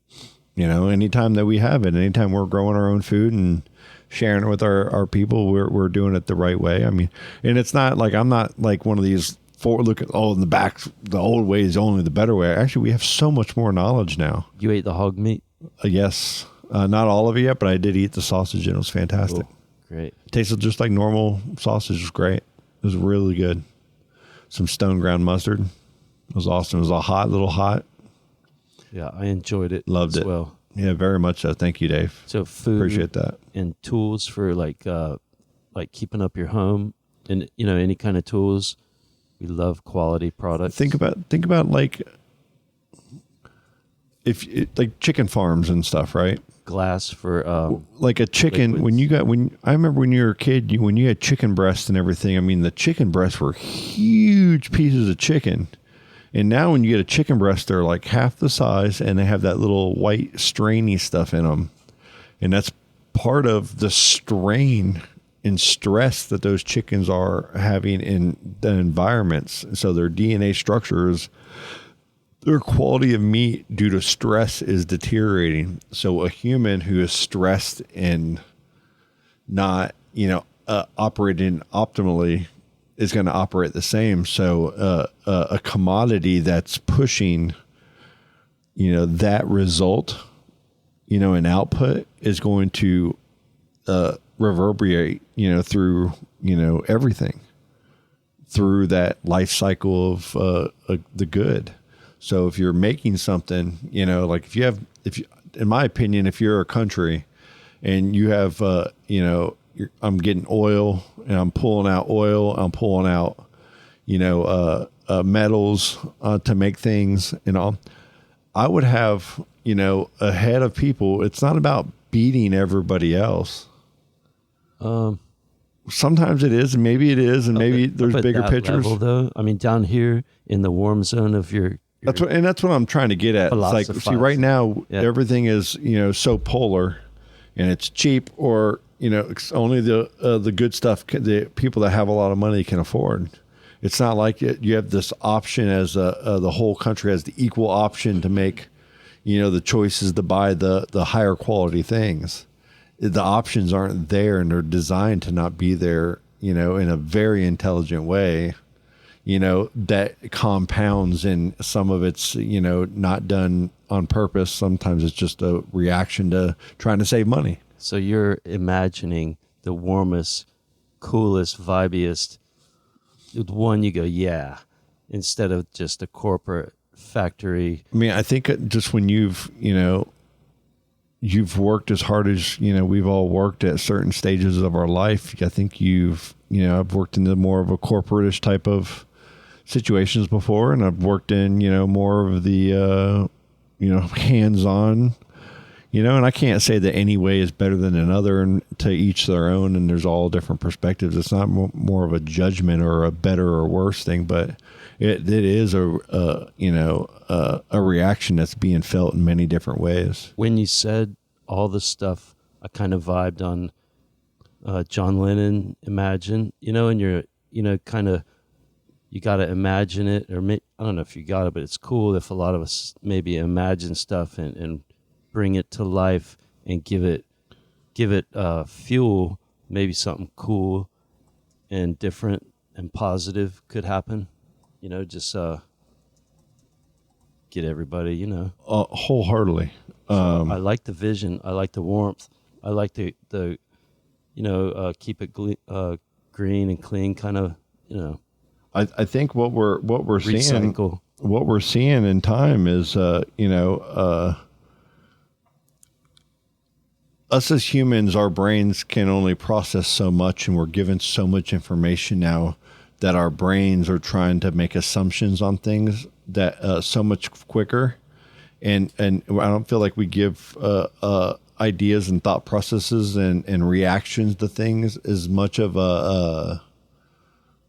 Anytime that we have it, anytime we're growing our own food and sharing it with our people, we're doing it the right way. I mean, and it's not like I'm not like one of these look at in the back, the old way is only the better way. Actually, we have so much more knowledge now. You ate the hog meat? Yes. Not all of it yet, but I did eat the sausage and it was fantastic. Cool. Great. It tasted just like normal sausage. It was great. It was really good. Some stone ground mustard. It was awesome. It was a little hot. Yeah, I enjoyed it. Loved it. Well. Yeah, very much so. Thank you, Dave. So food, appreciate that, and tools for like keeping up your home, and any kind of tools. We love quality products. Think about like like chicken farms and stuff, right? Glass for like a chicken. Liquids. I remember when you were a kid, when you had chicken breasts and everything. I mean, the chicken breasts were huge pieces of chicken. And now when you get a chicken breast, they're like half the size and they have that little white strainy stuff in them. And that's part of the strain and stress that those chickens are having in the environments. So their DNA structures, their quality of meat due to stress is deteriorating. So a human who is stressed and not, operating optimally is going to operate the same. So a commodity that's pushing, that result, in output is going to reverberate, through, everything through that life cycle of the good. So if you're making something, like in my opinion, if you're a country and you have, I'm getting oil and I'm pulling out oil, I'm pulling out, metals to make things, I would have, a head of people. It's not about beating everybody else. Sometimes it is, and maybe it is, and maybe there's bigger pictures. Level, though, I mean, down here in the warm zone of your that's what I'm trying to get at. It's like, see, right now, everything is, so polar, and it's cheap, or it's only the good stuff the people that have a lot of money can afford. It's not like you have this option as the whole country has the equal option to make, the choices to buy the higher quality things. The options aren't there, and they're designed to not be there, in a very intelligent way, that compounds, and some of it's, not done, on purpose. Sometimes it's just a reaction to trying to save money. So you're imagining the warmest, coolest, vibiest one. You go, yeah, instead of just a corporate factory. I mean, I think just when you've worked as hard as, we've all worked at certain stages of our life. I think I've worked in the more of a corporate-ish type of situations before, and I've worked in, more of the, hands-on, and I can't say that any way is better than another, and to each their own, and there's all different perspectives. It's not more of a judgment or a better or worse thing, but it is a reaction that's being felt in many different ways. When you said all the stuff, I kind of vibed on John Lennon, Imagine, and you're, kind of, you got to imagine it, or I don't know if you got it, but it's cool if a lot of us maybe imagine stuff and bring it to life and give it fuel. Maybe something cool and different and positive could happen. Just get everybody. Wholeheartedly. I like the vision. I like the warmth. I like the keep it green and clean kind of. I think what we're recycle. What we're seeing in time is us as humans, our brains can only process so much, and we're given so much information now that our brains are trying to make assumptions on things that so much quicker. And I don't feel like we give ideas and thought processes and reactions to things as much of a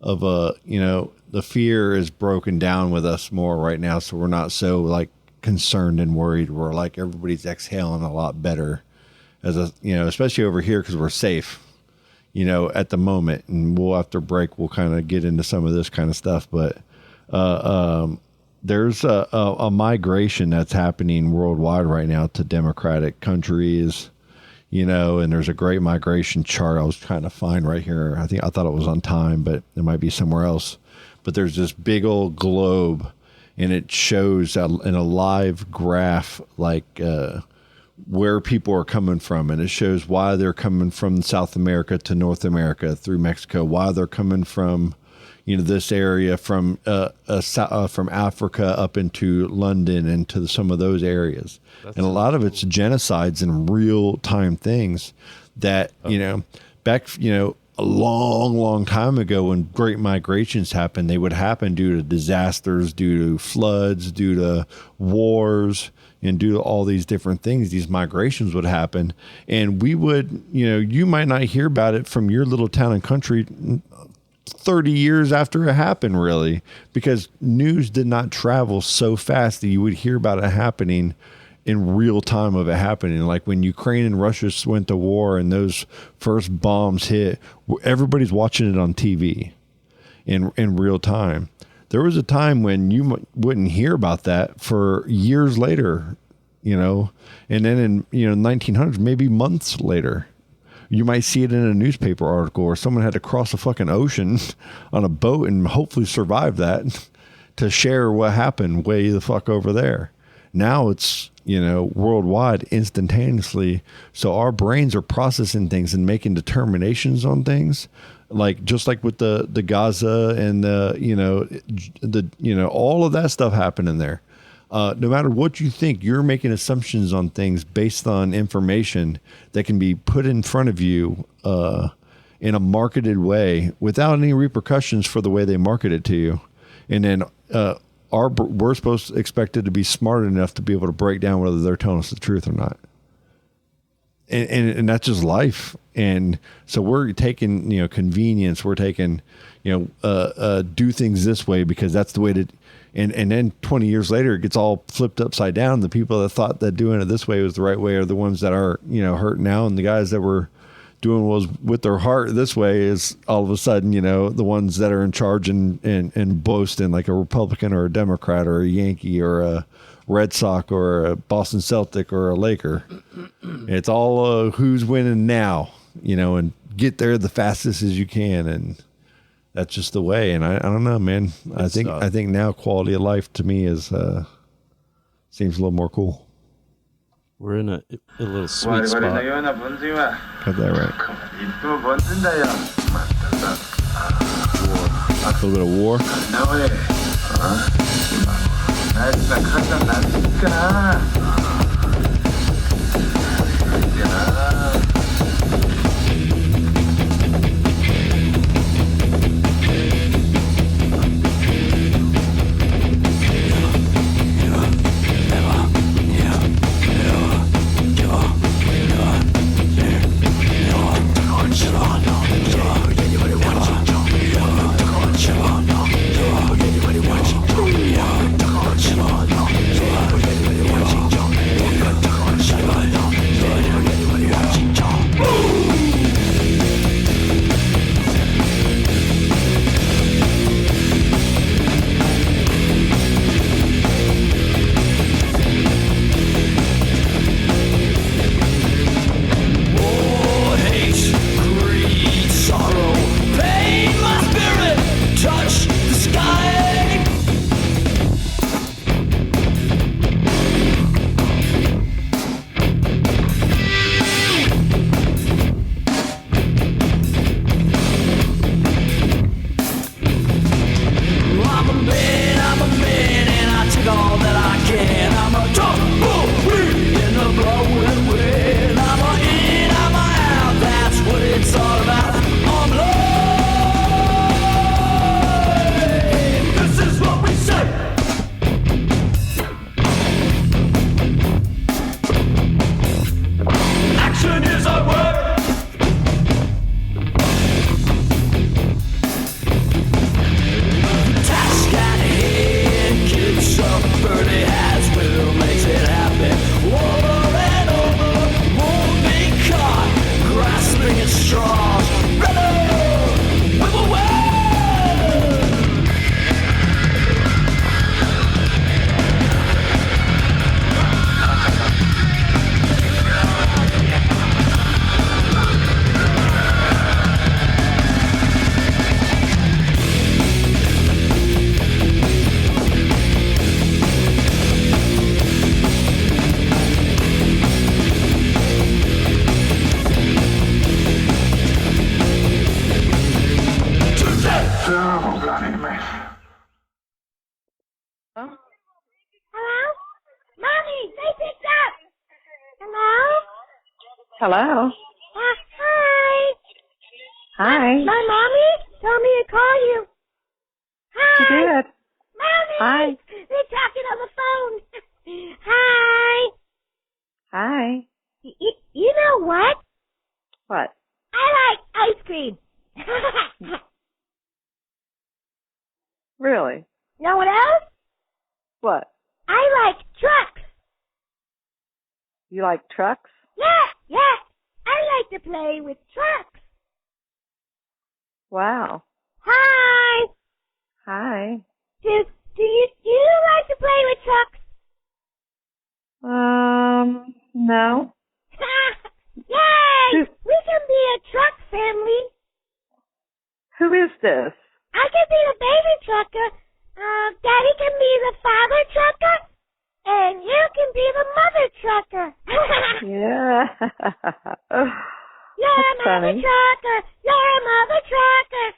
the fear is broken down with us more right now. So we're not so like concerned and worried. We're like, everybody's exhaling a lot better especially over here, because we're safe, at the moment. And we'll, after break, we'll kind of get into some of this kind of stuff. But there's a migration that's happening worldwide right now to democratic countries, and there's a great migration chart I was trying to find right here. I thought it was on Time, but it might be somewhere else. But there's this big old globe, and it shows in a live graph, like, where people are coming from, and it shows why they're coming from South America to North America through Mexico, why they're coming from, this area from Africa up into London and to some of those areas. And a lot of it's genocides and real time things that, back, a long, long time ago, when great migrations happened, they would happen due to disasters, due to floods, due to wars, and due to all these different things. These migrations would happen, and we would, you might not hear about it from your little town and country 30 years after it happened, really, because news did not travel so fast that you would hear about it happening in real time of it happening. Like when Ukraine and Russia went to war and those first bombs hit, everybody's watching it on TV in real time. There was a time when you wouldn't hear about that for years later, and then in 1900s, maybe months later, you might see it in a newspaper article, or someone had to cross a fucking ocean on a boat and hopefully survive that to share what happened way the fuck over there. Now it's, worldwide instantaneously. So our brains are processing things and making determinations on things, just like with the Gaza and all of that stuff happening there. No matter what you think, you're making assumptions on things based on information that can be put in front of you in a marketed way without any repercussions for the way they market it to you. And then we're expected to be smart enough to be able to break down whether they're telling us the truth or not. And that's just life. And so we're taking, convenience. We're taking, do things this way because that's the way to, and then 20 years later, it gets all flipped upside down. The people that thought that doing it this way was the right way are the ones that are, hurt now. And the guys that were doing what was with their heart this way is all of a sudden, the ones that are in charge and boasting, like a Republican or a Democrat or a Yankee or a Red Sox or a Boston Celtic or a Laker. It's all who's winning now, and get there the fastest as you can. And that's just the way. And I don't know, man. I think now quality of life to me is Seems a little more cool. We're in a little sweet spot. Got that right. A little bit of war. Hello. Hi. Hi. My mommy told me to call you. Hi. She did. Mommy. Hi. They're talking on the phone. Hi. Hi. You know what? What? I like ice cream. Really? Know what else? What? I like trucks. You like trucks? Yeah. I like to play with trucks. Wow. Hi. Hi. Do you like to play with trucks? No. Yay! We can be a truck family. Who is this? I can be the baby trucker. Daddy can be the father trucker. And you can be the mother trucker. Yeah. You're a That's mother funny. trucker. You're a mother trucker.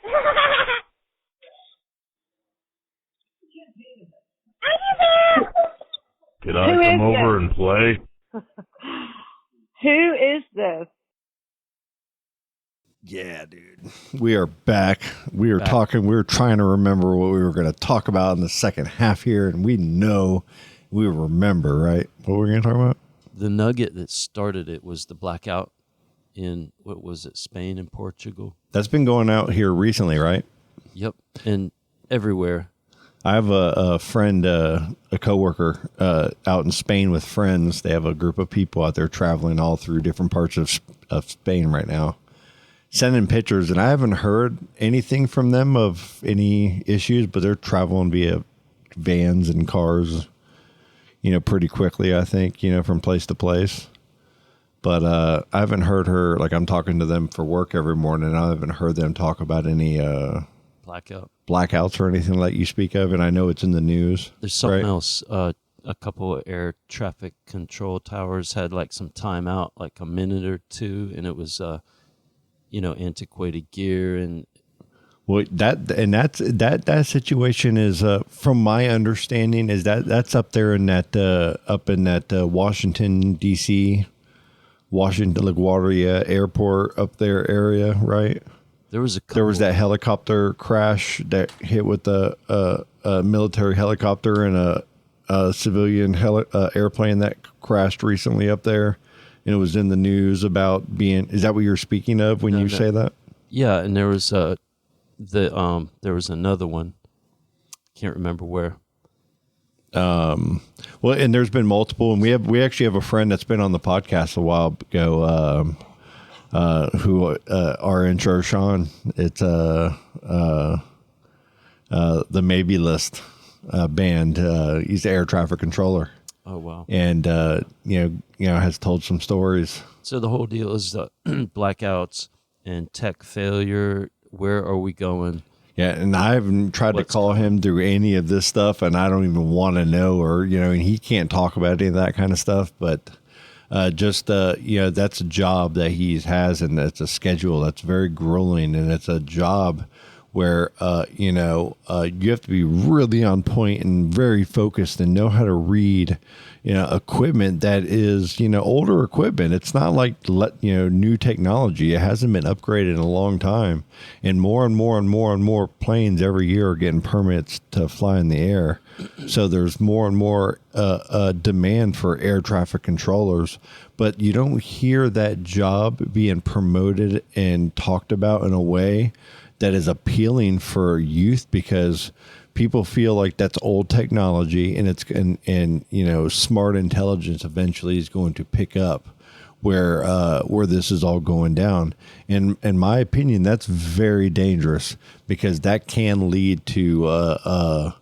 Are you there? Could I come over and play? Who is this? Yeah, dude. We are back. We are talking. We were trying to remember what we were going to talk about in the second half here, and we know we remember, right? What were we going to talk about? The nugget that started it was the blackout in, what was it, Spain and Portugal? That's been going out here recently, right? Yep, and everywhere. I have a friend, a coworker out in Spain with friends. They have a group of people out there traveling all through different parts of Spain right now, sending pictures. And I haven't heard anything from them of any issues, but they're traveling via vans and cars, pretty quickly, I think, from place to place. But I haven't heard her, like I'm talking to them for work every morning. I haven't heard them talk about any blackouts or anything like you speak of. And I know it's in the news. There's something right? else. a couple of air traffic control towers had like some timeout, like a minute or two, and it was antiquated gear. And well, that situation is, from my understanding, is that's up there in that Washington D.C., Washington LaGuardia Airport up there area, right? there was that helicopter crash that hit with a military helicopter and a civilian airplane that crashed recently up there, and it was in the news about being. Is that what you're speaking of when you say that? Yeah, and there was there was another one. Can't remember where. Well, and there's been multiple, and we actually have a friend that's been on the podcast a while ago, who our intro Sean. It's the Maybe List band. He's the air traffic controller. Oh wow! And has told some stories. So the whole deal is the blackouts and tech failure. Where are we going? Yeah, and I haven't tried to call him through any of this stuff, and I don't even want to know, or and he can't talk about any of that kind of stuff. But that's a job that he has, and it's a schedule that's very grueling, and it's a job where you have to be really on point and very focused and know how to read equipment that is older equipment. It's not like new technology. It hasn't been upgraded in a long time, and more planes every year are getting permits to fly in the air. So there's more and more demand for air traffic controllers, but you don't hear that job being promoted and talked about in a way that is appealing for youth, because people feel like that's old technology, and smart intelligence eventually is going to pick up where this is all going down. And in my opinion, that's very dangerous, because that can lead to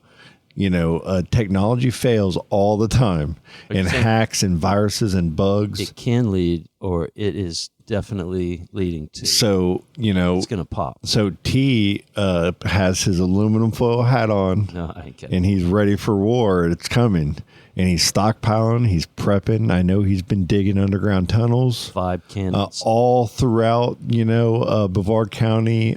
technology fails all the time, and hacks and viruses and bugs. It can lead, or it is definitely leading to. So, it's going to pop. So T has his aluminum foil hat on. No, I ain't kidding. And he's ready for war. It's coming. And he's stockpiling. He's prepping. I know he's been digging underground tunnels. 5 cannons. All throughout, Brevard County.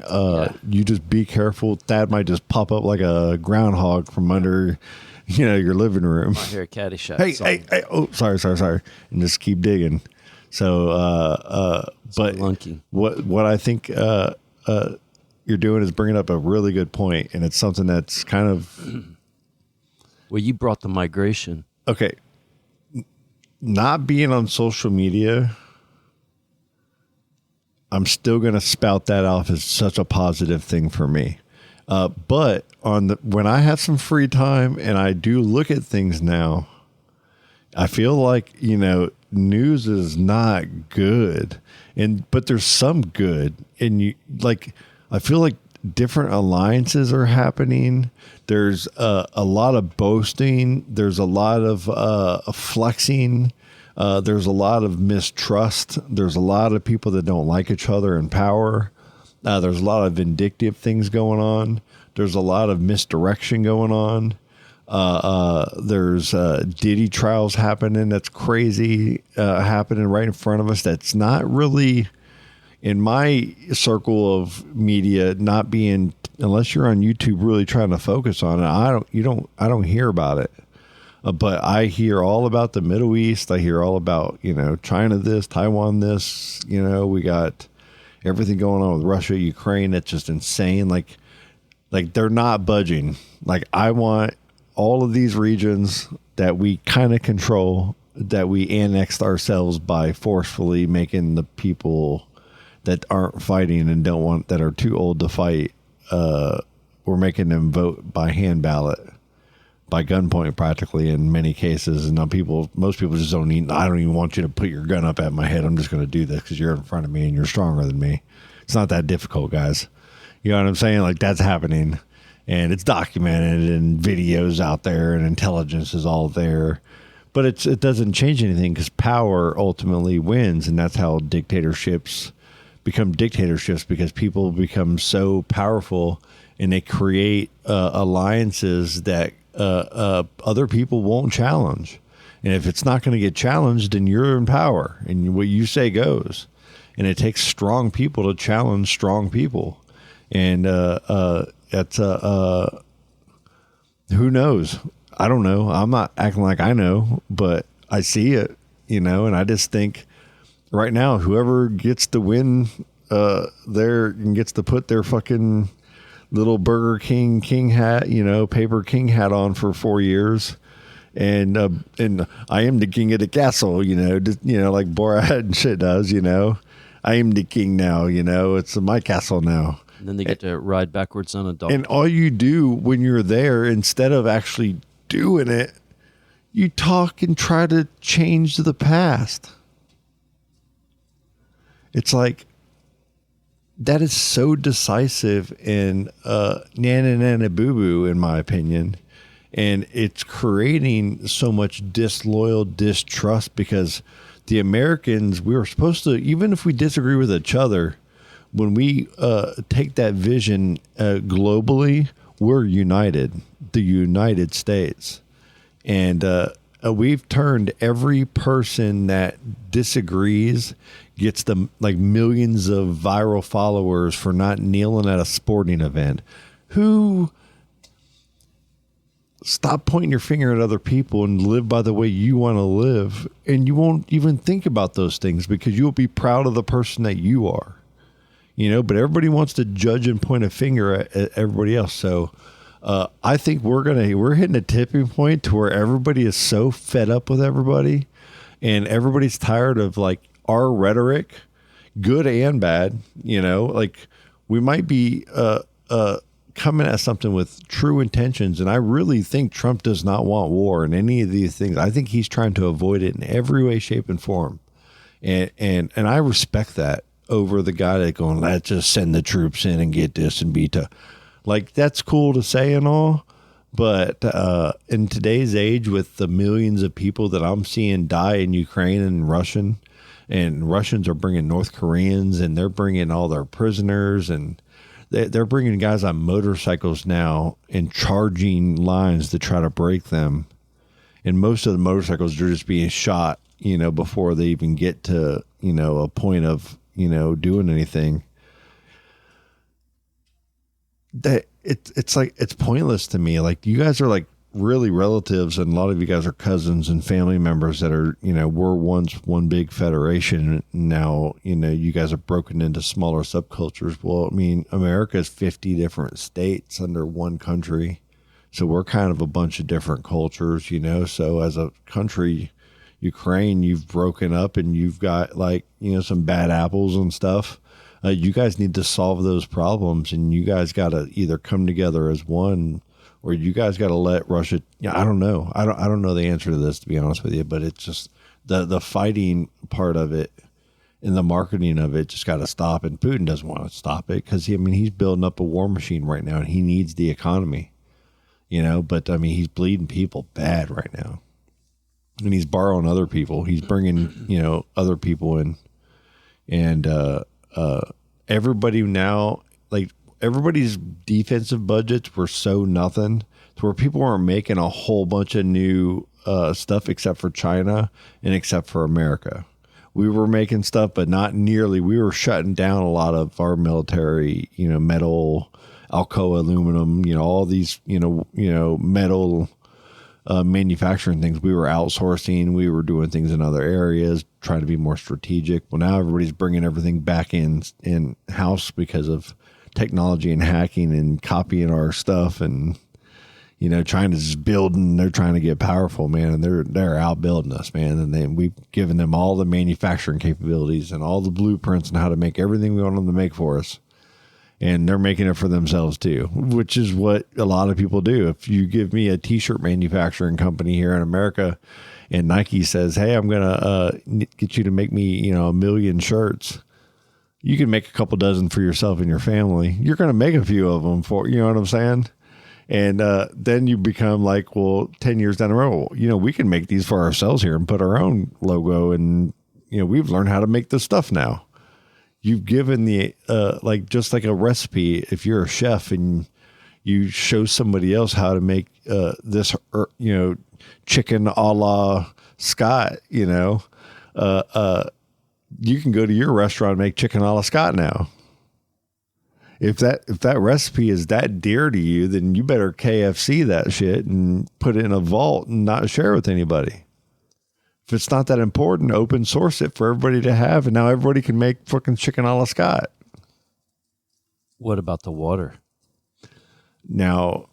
You just be careful. Thad might just pop up like a groundhog from under, your living room. I hear a Caddyshack. Hey. Oh, sorry. And just keep digging. So, but what I think you're doing is bringing up a really good point, and it's something that's kind of. Well, you brought the migration. Okay. Not being on social media, I'm still going to spout that off as such a positive thing for me. But when I have some free time and I do look at things now, I feel like, news is not good, but there's some good, and I feel like different alliances are happening. There's a lot of boasting. There's a lot of flexing. There's a lot of mistrust. There's a lot of people that don't like each other in power. There's a lot of vindictive things going on. There's a lot of misdirection going on. There's Diddy trials happening. That's crazy, happening right in front of us. That's not really in my circle of media, not being, unless you're on YouTube really trying to focus on it. I don't hear about it. But I hear all about the Middle East. I hear all about, China this, Taiwan this, we got everything going on with Russia, Ukraine. That's just insane. Like they're not budging. Like, I want all of these regions that we kind of control, that we annexed ourselves by forcefully making the people that aren't fighting and that are too old to fight, we're making them vote by hand ballot, by gunpoint practically in many cases. And now most people just don't even want you to put your gun up at my head. I'm just going to do this because you're in front of me and you're stronger than me. It's not that difficult, guys. You know what I'm saying? Like, that's happening. And it's documented, and videos out there, and intelligence is all there. But it doesn't change anything, because power ultimately wins, and that's how dictatorships become dictatorships, because people become so powerful, and they create alliances that other people won't challenge. And if it's not going to get challenged, then you're in power, and what you say goes. And it takes strong people to challenge strong people. And that's who knows? I don't know. I'm not acting like I know, but I see it, and I just think right now, whoever gets to win there and gets to put their fucking little Burger King hat, paper king hat on for 4 years. And I am the king of the castle, like Borat and shit does, I am the king now, it's my castle now. And then they get to ride backwards on a dog. And all you do when you're there, instead of actually doing it, you talk and try to change the past. It's like, that is so decisive and nana boo boo, in my opinion. And it's creating so much disloyal distrust, because the Americans, we were supposed to, even if we disagree with each other, when we take that vision globally, we're united, the United States. And we've turned every person that disagrees, gets the millions of viral followers for not kneeling at a sporting event. Stop pointing your finger at other people and live by the way you want to live. And you won't even think about those things, because you'll be proud of the person that you are. But everybody wants to judge and point a finger at everybody else. So I think we're hitting a tipping point to where everybody is so fed up with everybody, and everybody's tired of our rhetoric, good and bad. We might be coming at something with true intentions, and I really think Trump does not want war and any of these things. I think he's trying to avoid it in every way, shape, and form, and I respect that over the guy that going, let's just send the troops in and get this and beat the, that's cool to say and all, but in today's age, with the millions of people that I'm seeing die in Ukraine and Russians are bringing North Koreans, and they're bringing all their prisoners, and they're bringing guys on motorcycles now and charging lines to try to break them. And most of the motorcycles are just being shot, before they even get to, a point of, doing anything. That it's pointless to me. You guys are really relatives, and a lot of you guys are cousins and family members that are, were once one big federation. And now, you guys are broken into smaller subcultures. Well, I mean, America is 50 different states under one country. So we're kind of a bunch of different cultures, so as a country, Ukraine, you've broken up, and you've got some bad apples and stuff. You guys need to solve those problems, and you guys got to either come together as one, or you guys got to let Russia. I don't know. I don't know the answer to this, to be honest with you, but it's just the fighting part of it and the marketing of it just got to stop. And Putin doesn't want to stop it, because he's building up a war machine right now, and he needs the economy, but I mean, he's bleeding people bad right now. And he's borrowing other people. He's bringing, other people in. And everybody now, everybody's defensive budgets were so nothing to where people weren't making a whole bunch of new stuff except for China and except for America. We were making stuff, but not nearly. We were shutting down a lot of our military, metal, Alcoa aluminum, all these, metal manufacturing things. We were outsourcing. We were doing things in other areas, trying to be more strategic. Well, now everybody's bringing everything back in house because of technology and hacking and copying our stuff, and trying to just build, and they're trying to get powerful, man. And they're outbuilding us, man. And then we've given them all the manufacturing capabilities and all the blueprints and how to make everything we want them to make for us. And they're making it for themselves too, which is what a lot of people do. If you give me a t-shirt manufacturing company here in America, and Nike says, hey, I'm going to get you to make me, 1 million shirts, you can make a couple dozen for yourself and your family. You're going to make a few of them for, you know what I'm saying? And then you become 10 years down the road, we can make these for ourselves here and put our own logo. And, we've learned how to make this stuff now. You've given the, just like a recipe, if you're a chef and you show somebody else how to make this, chicken a la Scott, you can go to your restaurant and make chicken a la Scott now. If that recipe is that dear to you, then you better KFC that shit and put it in a vault and not share it with anybody. If it's not that important, open source it for everybody to have, and now everybody can make fucking chicken a la Scott. What about the water? Now,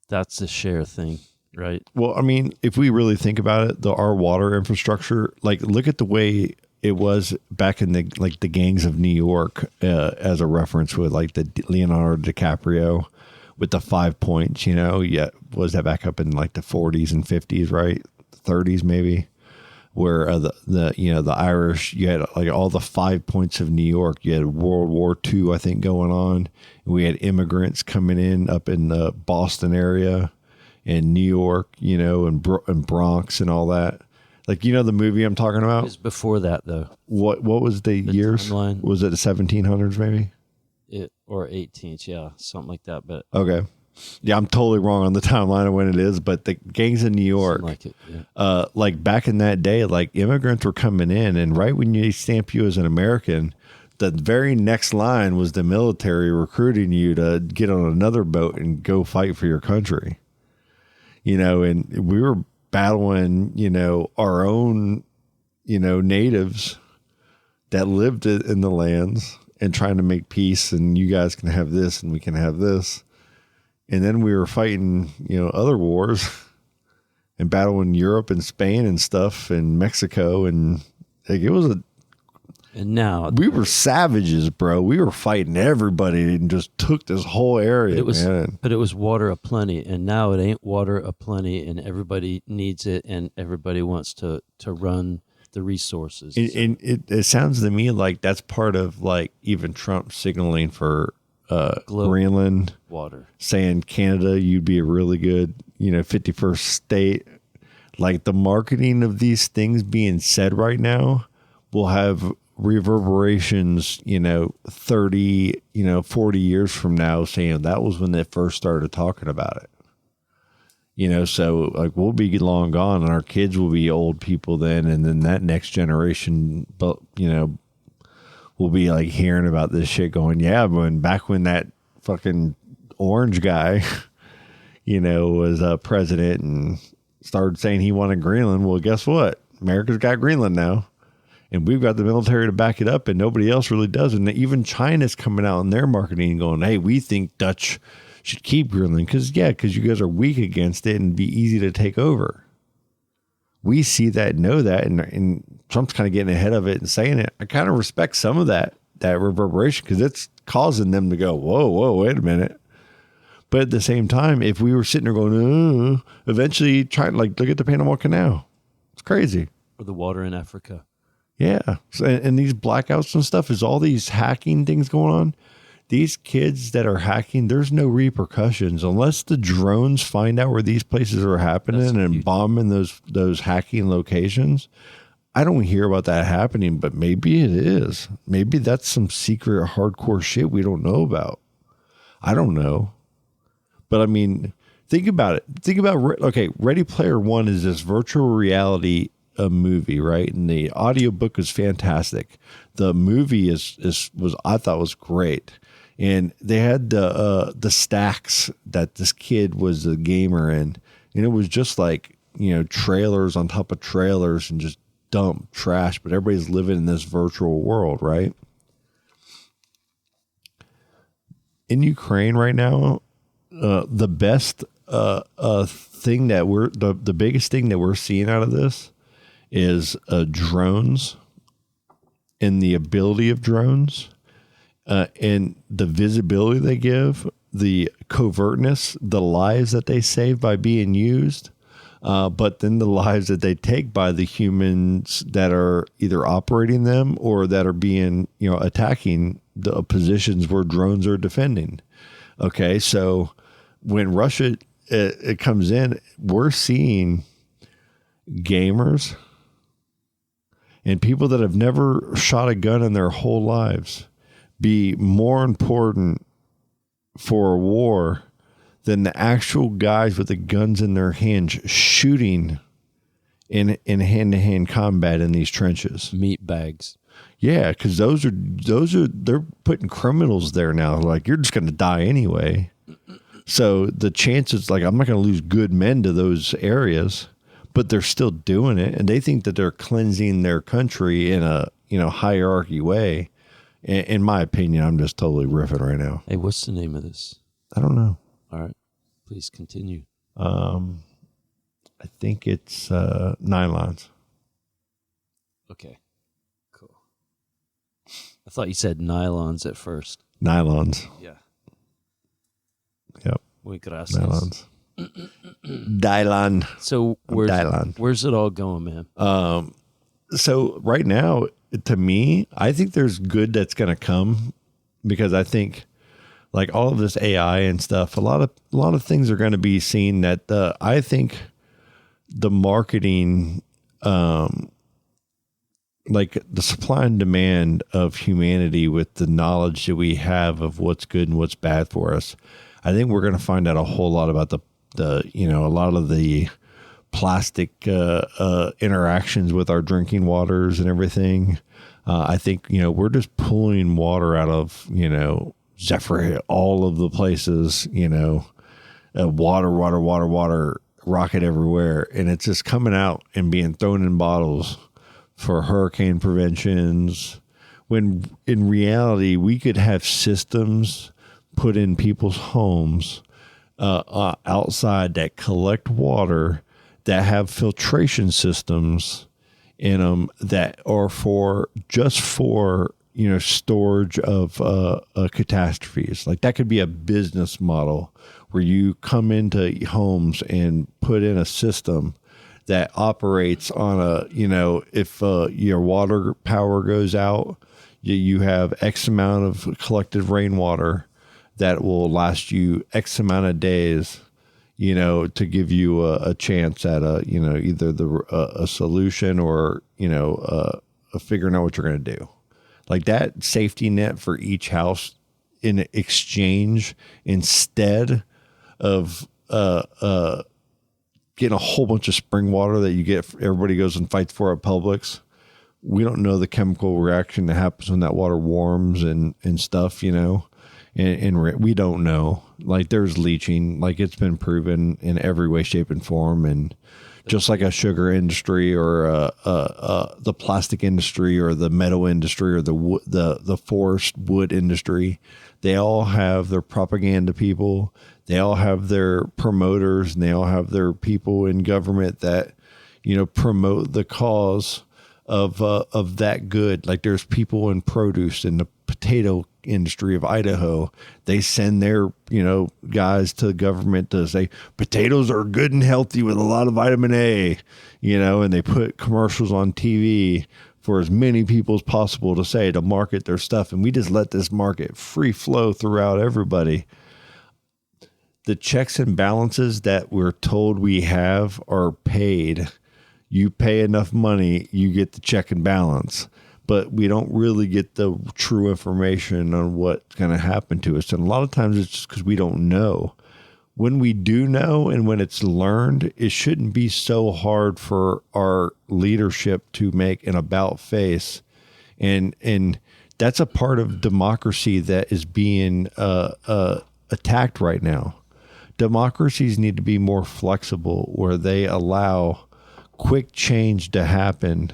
that's the share thing, right? Well, I mean, if we really think about it, our water infrastructure, like look at the way it was back in the gangs of New York, as a reference with like the Leonardo DiCaprio with the 5 points, was that back up in like the 40s and 50s, right? 30s maybe, where the Irish, you had like all the 5 points of New York. You had World War II, I think, going on. We had immigrants coming in up in the Boston area and New York, and Bronx and all that. Like, the movie I'm talking about? It was before that, though. What was the years? Timeline. Was it the 1700s maybe? Or 18th, yeah, something like that. But okay. Yeah, I'm totally wrong on the timeline of when it is, but the gangs in New York, like it, yeah. Like back in that day, like immigrants were coming in, and right when you stamp you as an American, the very next line was the military recruiting you to get on another boat and go fight for your country. And we were battling, our own, natives that lived in the lands and trying to make peace, and you guys can have this and we can have this. And then we were fighting, other wars and battling Europe and Spain and stuff and Mexico. And like, and now we were savages, bro. We were fighting everybody and just took this whole area. But it was water aplenty, and now it ain't water aplenty, and everybody needs it, and everybody wants to run the resources. And it sounds to me like that's part of like even Trump signaling for Greenland, water, saying Canada, you'd be a really good, 51st state. Like the marketing of these things being said right now will have reverberations, 30, 40 years from now, saying that was when they first started talking about it. So like we'll be long gone and our kids will be old people then. And then that next generation, but, we'll be like hearing about this shit going, yeah, back when that fucking orange guy, was president and started saying he wanted Greenland. Well, guess what? America's got Greenland now. And we've got the military to back it up, and nobody else really does. And even China's coming out in their marketing and going, hey, we think Dutch should keep Greenland because you guys are weak against it and it'd be easy to take over. We see that, know that, and Trump's kind of getting ahead of it and saying it. I kind of respect some of that reverberation because it's causing them to go, whoa, wait a minute. But at the same time, if we were sitting there going, eventually trying, like, look at the Panama Canal. It's crazy. Or the water in Africa. Yeah. So, and these blackouts and stuff is all these hacking things going on. These kids that are hacking, there's no repercussions unless the drones find out where these places are happening and bombing those hacking locations. I don't hear about that happening, but maybe it is. Maybe that's some secret hardcore shit we don't know about. I don't know. But I mean, think about it. Okay, Ready Player One is this virtual reality movie, right? And the audiobook is fantastic. The movie I thought was great. And they had the stacks that this kid was a gamer in. And it was just like, trailers on top of trailers and just dump trash, but everybody's living in this virtual world, right? In Ukraine right now, the best thing that the biggest thing that we're seeing out of this is drones and the ability of drones and the visibility they give, the covertness, the lives that they save by being used, but then the lives that they take by the humans that are either operating them or that are being, attacking the positions where drones are defending. Okay, so when Russia it comes in, we're seeing gamers and people that have never shot a gun in their whole lives be more important for a war than the actual guys with the guns in their hands shooting in hand-to-hand combat in these trenches. Meat bags. Yeah, because those are they're putting criminals there now. Like, you're just going to die anyway. So the chances, like, I'm not going to lose good men to those areas, but they're still doing it, and they think that they're cleansing their country in a hierarchy way. In my opinion, I'm just totally riffing right now. Hey, what's the name of this? I don't know. All right, please continue. I think it's nylons. Okay, cool. I thought you said nylons at first. Nylons. Yeah. Yep. Muy gracias. Nylons. Dylon. So where's it all going, man? So right now, to me, I think there's good that's going to come, because I think, like, all of this AI and stuff, a lot of things are going to be seen that I think the marketing, like the supply and demand of humanity with the knowledge that we have of what's good and what's bad for us, I think we're going to find out a whole lot about a lot of the plastic interactions with our drinking waters and everything. I think, we're just pulling water out of, Zephyr, all of the places, water, rocket everywhere. And it's just coming out and being thrown in bottles for hurricane preventions, when in reality, we could have systems put in people's homes outside that collect water, that have filtration systems in them that are for storage of catastrophes. Like, that could be a business model where you come into homes and put in a system that operates on if your water power goes out, you have X amount of collected rainwater that will last you X amount of days, to give you a chance at either a solution or, figuring out what you're going to do. Like, that safety net for each house in exchange, instead of getting a whole bunch of spring water that you get, everybody goes and fights for at Publix. We don't know the chemical reaction that happens when that water warms and stuff, and we don't know. Like, there's leaching, like, it's been proven in every way, shape, and form. And just like a sugar industry or the plastic industry or the metal industry or the forest wood industry, they all have their propaganda people. They all have their promoters, and they all have their people in government that, promote the cause of that good. Like, there's people in produce in the potato industry of Idaho. They send their, guys to the government to say potatoes are good and healthy with a lot of vitamin A, and they put commercials on TV for as many people as possible to market their stuff. And we just let this market free flow throughout everybody. The checks and balances that we're told we have are paid. You pay enough money, you get the check and balance. But we don't really get the true information on what's going to happen to us. And a lot of times it's just because we don't know. When we do know, and when it's learned, it shouldn't be so hard for our leadership to make an about face. And that's a part of democracy that is being attacked right now. Democracies need to be more flexible, where they allow quick change to happen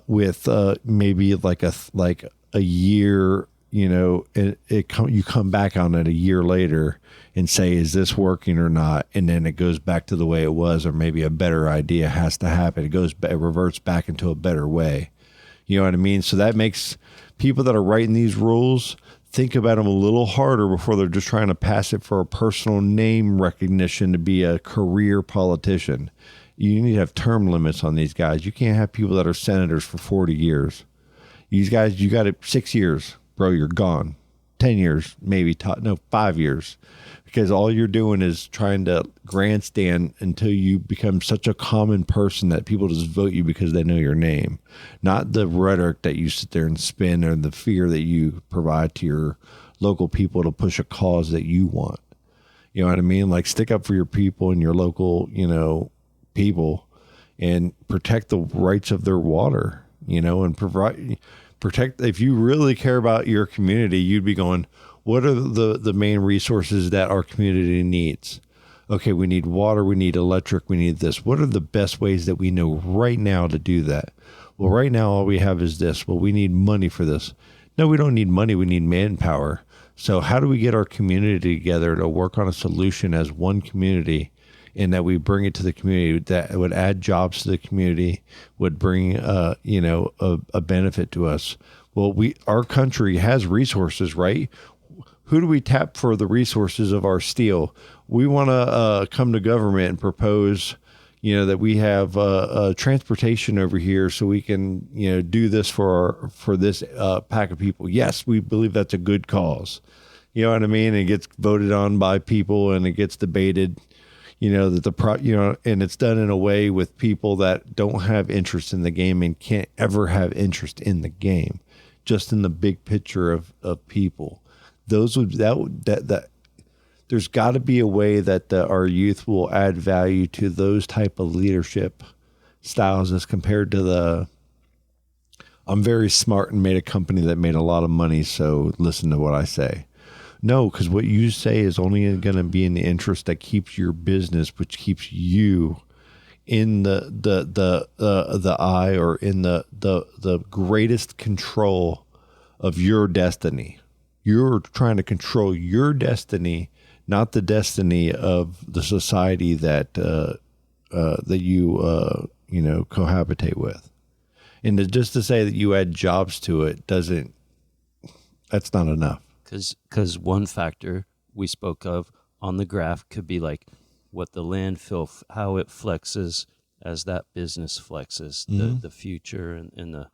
with maybe like a year, you come back on it a year later and say, is this working or not? And then it goes back to the way it was, or maybe a better idea has to happen. It reverts back into a better way. You know what I mean? So that makes people that are writing these rules think about them a little harder before they're just trying to pass it for a personal name recognition to be a career politician. You need to have term limits on these guys. You can't have people that are senators for 40 years. These guys, you got it 6 years, bro, you're gone. 10 years, maybe, 5 years. Because all you're doing is trying to grandstand until you become such a common person that people just vote you because they know your name. Not the rhetoric that you sit there and spin, or the fear that you provide to your local people to push a cause that you want. You know what I mean? Like, stick up for your people and your local, people, and protect the rights of their water, and protect. If you really care about your community, you'd be going, what are the main resources that our community needs? Okay, we need water, we need electric, we need this. What are the best ways that we know right now to do that? Well, right now, all we have is this. Well, we need money for this. No, we don't need money. We need manpower. So how do we get our community together to work on a solution as one community, and that we bring it to the community that would add jobs to the community, would bring, a benefit to us? Well, our country has resources, right? Who do we tap for the resources of our steel? We want to come to government and propose, that we have transportation over here so we can, do this for this pack of people. Yes, we believe that's a good cause. You know what I mean? It gets voted on by people and it gets debated, that and it's done in a way with people that don't have interest in the game and can't ever have interest in the game, just in the big picture of people. There's got to be a way that our youth will add value to those type of leadership styles as compared to I'm very smart and made a company that made a lot of money, so listen to what I say. No, because what you say is only going to be in the interest that keeps your business, which keeps you in the eye, or in the greatest control of your destiny. You're trying to control your destiny, not the destiny of the society that you cohabitate with. And just to say that you add jobs to it that's not enough. Because one factor we spoke of on the graph could be like what the landfill, how it flexes as that business flexes, the future and the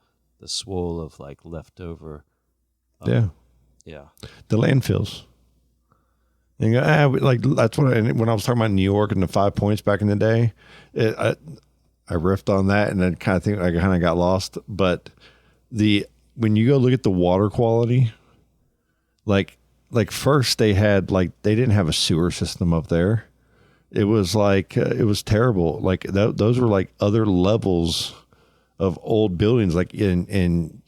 swole of like leftover. Yeah. The landfills. And that's when I was talking about New York and the 5 points back in the day, I riffed on that and then I kind of got lost. But when you go look at the water quality, like first they didn't have a sewer system up there. It was it was terrible. Like those were like other levels of old buildings, like in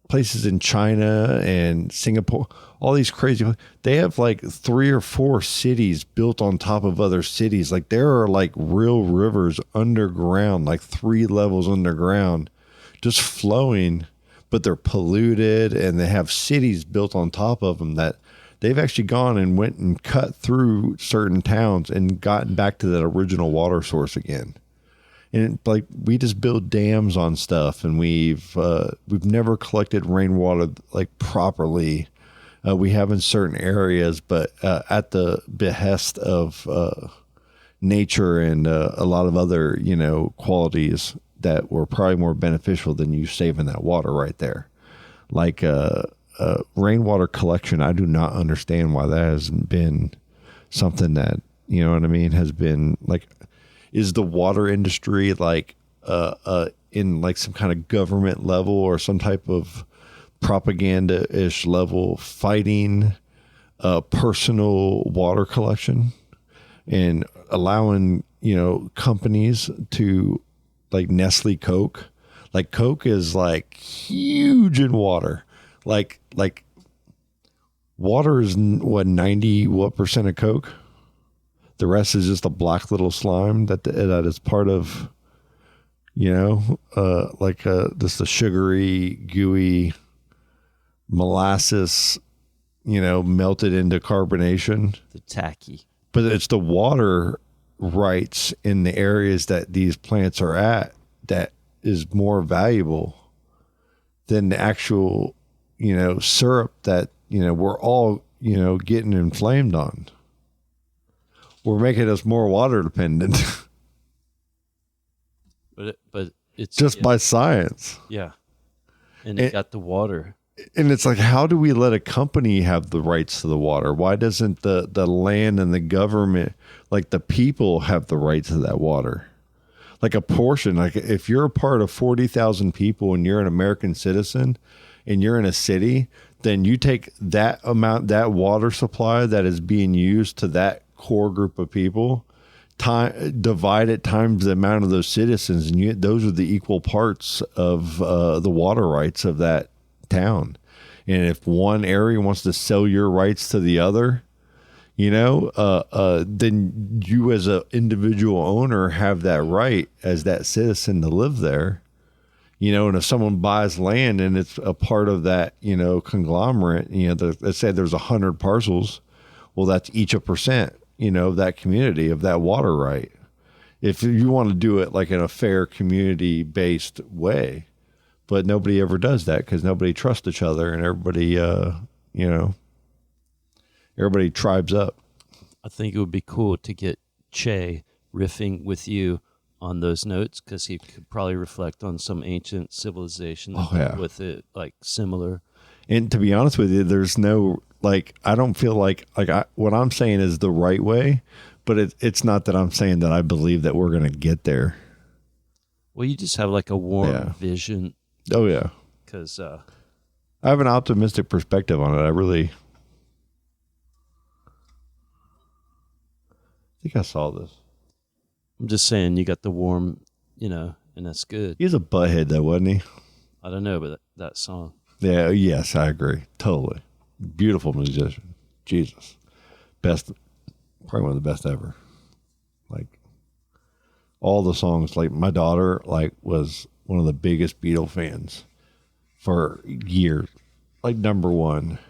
places in China and Singapore, all these crazy, they have like 3 or 4 cities built on top of other cities. Like there are like real rivers underground, like 3 levels underground, just flowing, but they're polluted, and they have cities built on top of them that they've actually gone and went and cut through certain towns and gotten back to that original water source again. And like we just build dams on stuff, and we've never collected rainwater like properly. We have in certain areas, but at the behest of nature and a lot of other qualities that were probably more beneficial than you saving that water right there. Like rainwater collection, I do not understand why that hasn't been something that has been like. Is the water industry like in like some kind of government level or some type of propaganda-ish level fighting personal water collection and allowing companies to like Nestle Coke? Like Coke is like huge in water. Like water is what 90% of Coke? The rest is just a black little slime that is part of, just the sugary, gooey molasses, melted into carbonation. The tacky. But it's the water rights in the areas that these plants are at that is more valuable than the actual, syrup that, we're all, getting inflamed on. We're making us more water dependent. but it's just by science. Yeah. And it got the water. And it's like, how do we let a company have the rights to the water? Why doesn't the land and the government, like the people, have the rights to that water? Like a portion, like if you're a part of 40,000 people and you're an American citizen, and you're in a city, then you take that amount, that water supply that is being used to that core group of people, divide it times the amount of those citizens, and those are the equal parts of the water rights of that town. And if one area wants to sell your rights to the other, then you as an individual owner have that right as that citizen to live there. And if someone buys land and it's a part of that, conglomerate, let's say there's 100 parcels, well, that's each a percent, of that community, of that water right. If you want to do it like in a fair community-based way, but nobody ever does that because nobody trusts each other, and everybody, everybody tribes up. I think it would be cool to get Che riffing with you on those notes, because he could probably reflect on some ancient civilization with it like similar. And to be honest with you, there's no, I don't feel like what I'm saying is the right way, but it's not that I'm saying that I believe that we're going to get there. Well, you just have like a warm vision. Oh yeah. Because I have an optimistic perspective on it. I think I saw this. I'm just saying, you got the warm, and that's good. He's a butthead though, wasn't he? I don't know, but that song. Yeah, yes, I agree. Totally. Beautiful musician. Jesus. Best, probably one of the best ever. Like, all the songs, like my daughter, was one of the biggest Beatle fans for years. Like number one.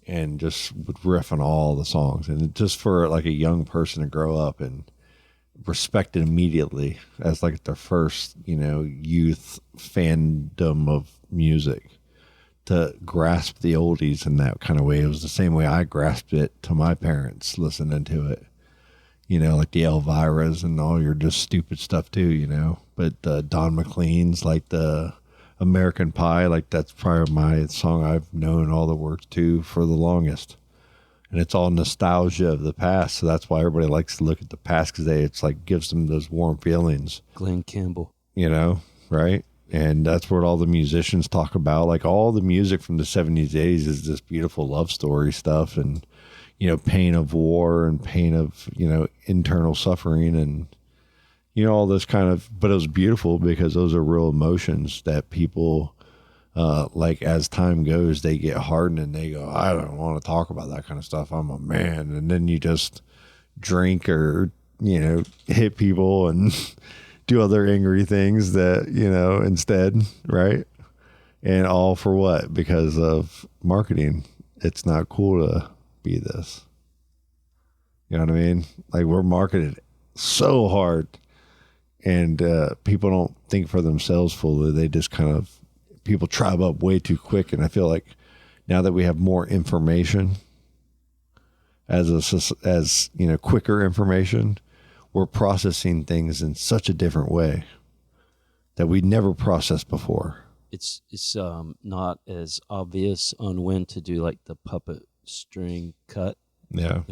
And just would riff on all the songs. And just for like a young person to grow up and respect it immediately as like their first, youth fandom of music, to grasp the oldies in that kind of way. It was the same way I grasped it to my parents listening to it, like the Elviras and all your just stupid stuff too, but Don McLean's, like the American Pie, like that's probably my song I've known all the words to for the longest. And it's all nostalgia of the past. So that's why everybody likes to look at the past, because it's like gives them those warm feelings. Glenn Campbell. Right? And that's what all the musicians talk about. Like all the music from the 70s, 80s is this beautiful love story stuff, and, pain of war and pain of, internal suffering and, all this kind of, but it was beautiful because those are real emotions that people, as time goes, they get hardened and they go, I don't want to talk about that kind of stuff. I'm a man. And then you just drink or, hit people and do other angry things that, instead, right? And all for what? Because of marketing. It's not cool to be this. You know what I mean? Like, we're marketed so hard, and people don't think for themselves fully. They just kind of, people tribe up way too quick. And I feel like now that we have more information, as quicker information, we're processing things in such a different way that we never processed before. It's not as obvious on when to do like the puppet string cut. Yeah.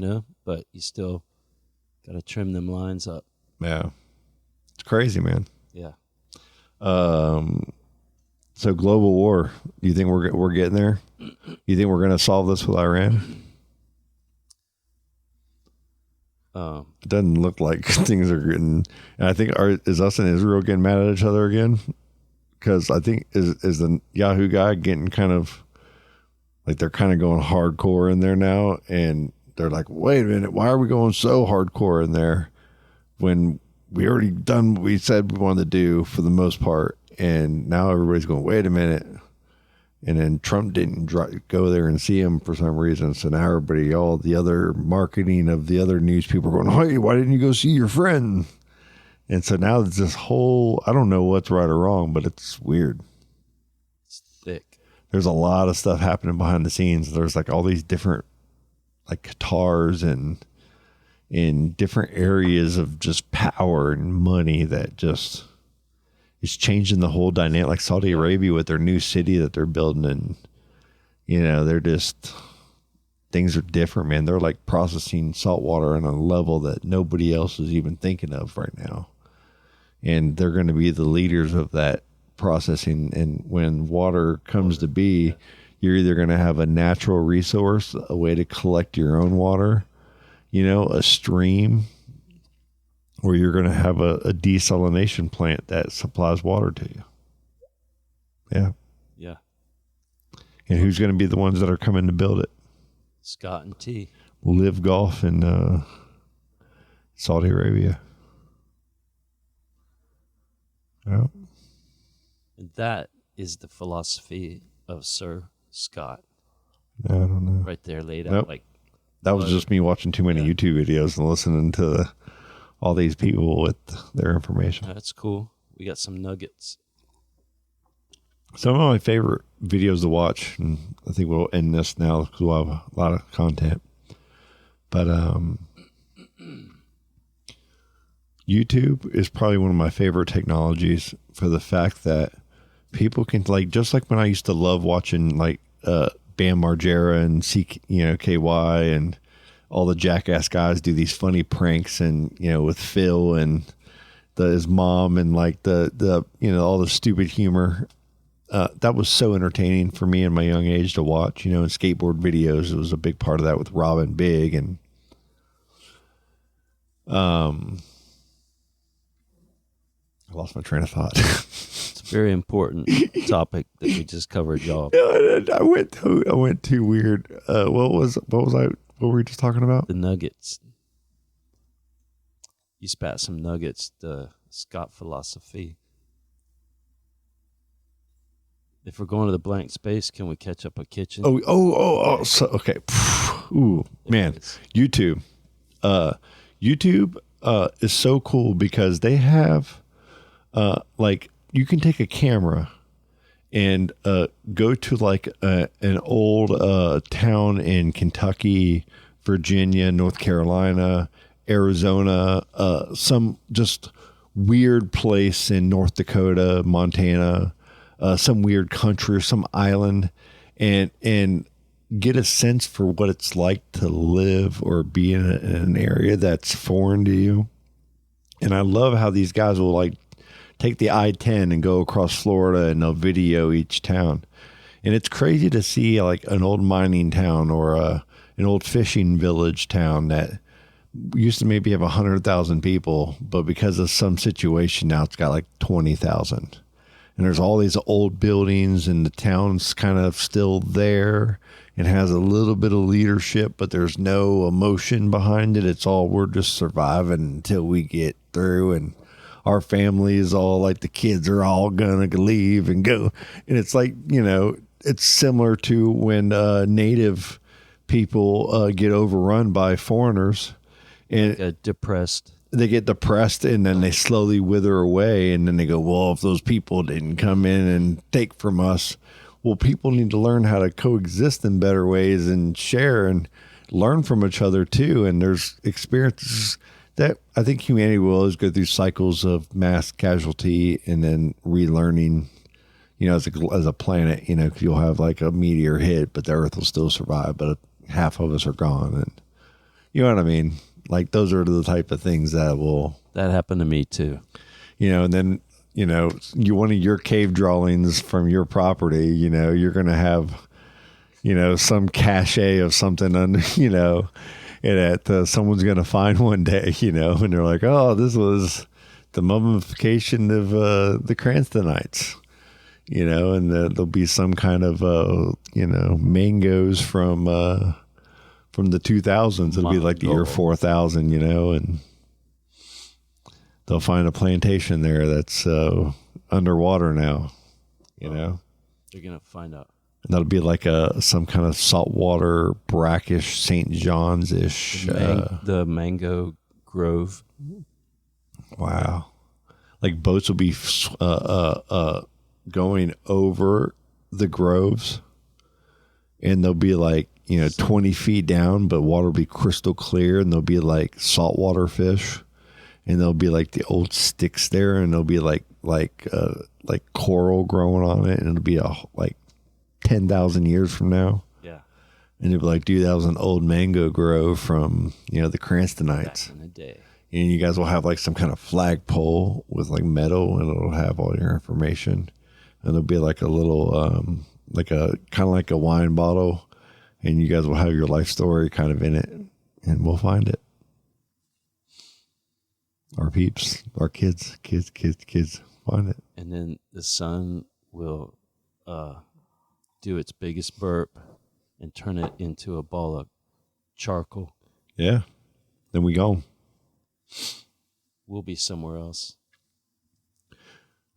But you still got to trim them lines up. Yeah. It's crazy, man. Yeah. So global war, do you think we're getting there? You think we're going to solve this with Iran? It doesn't look like things are getting, and I think is us and Israel getting mad at each other again? Because I think is the Yahoo guy getting kind of like, they're kind of going hardcore in there now, and they're like, wait a minute, why are we going so hardcore in there when we already done what we said we wanted to do for the most part? And now everybody's going, wait a minute. And then Trump didn't go there and see him for some reason. So now everybody, all the other marketing of the other news people are going, hey, why didn't you go see your friend? And so now there's this whole, I don't know what's right or wrong, but it's weird. It's thick. There's a lot of stuff happening behind the scenes. There's like all these different like Qatars and in different areas of just power and money that just is changing the whole dynamic. Like Saudi Arabia with their new city that they're building, and they're just, things are different, man. They're like processing salt water on a level that nobody else is even thinking of right now. And they're going to be the leaders of that processing. And when water comes to be, you're either going to have a natural resource, a way to collect your own water, a stream, or you're going to have a desalination plant that supplies water to you. Yeah. Yeah. And who's going to be the ones that are coming to build it? Scott and T. Live Golf in Saudi Arabia. Yeah. And that is the philosophy of Sir Scott. I don't know. Right there laid out. Nope. Like that was just me watching too many YouTube videos and listening to all these people with their information. That's cool. We got some nuggets. Some of my favorite videos to watch, and I think we'll end this now because we'll have a lot of content. But YouTube is probably one of my favorite technologies for the fact that people can, like, just like when I used to love watching like Bam Margera and KY and all the jackass guys do these funny pranks, and with Phil and his mom and like the all the stupid humor. That was so entertaining for me in my young age to watch, and skateboard videos. It was a big part of that with Robin Big. And I lost my train of thought. It's a very important topic that we just covered, y'all. I went too weird. What were we just talking about? The nuggets. You spat some nuggets, the Scott philosophy. If we're going to the blank space, can we catch up a kitchen? Oh. So, okay. Ooh, man. YouTube. YouTube is so cool because they have, like, you can take a camera and go to like an old town in Kentucky, Virginia, North Carolina, Arizona, some just weird place in North Dakota, Montana, some weird country or some island, and get a sense for what it's like to live or be in an area that's foreign to you. And I love how these guys will like take the I-10 and go across Florida, and they'll video each town. And it's crazy to see like an old mining town or an old fishing village town that used to maybe have 100,000 people, but because of some situation now it's got like 20,000. And there's all these old buildings, and the town's kind of still there and has a little bit of leadership, but there's no emotion behind it. It's all, we're just surviving until we get through, and our family is all like, the kids are all gonna leave and go. And it's like, it's similar to when native people get overrun by foreigners, and depressed. They get depressed, and then they slowly wither away. And then they go, well, if those people didn't come in and take from us, well, people need to learn how to coexist in better ways and share and learn from each other too. And there's experiences that I think humanity will always go through cycles of mass casualty and then relearning, as a planet, because you'll have like a meteor hit, but the Earth will still survive, but half of us are gone. And you know what I mean? Like, those are the type of things that will... That happened to me too. And then, one of your cave drawings from your property, you're going to have, some cachet of something under, that someone's going to find one day, and they're like, oh, this was the mummification of the Cranstonites, and there'll be some kind of, mangoes from the 2000s. It'll be like the year 4000, and they'll find a plantation there that's underwater now, They're going to find out. And that'll be like some kind of saltwater, brackish, St. John's-ish. The mango grove. Wow. Like boats will be going over the groves, and they'll be like, 20 feet down, but water will be crystal clear, and there'll be like saltwater fish, and there'll be like the old sticks there, and there'll be like coral growing on it, and it'll be like 10,000 years from now. Yeah. And it'll be like, dude, that was an old mango grove from, the Cranstonites. Back in the day. And you guys will have like some kind of flagpole with like metal, and it'll have all your information. and there'll be like a little, like a kind of like a wine bottle, and you guys will have your life story kind of in it, and we'll find it. Our peeps, our kids, find it. And then the sun will do its biggest burp and turn it into a ball of charcoal. Yeah. Then we go. We'll be somewhere else.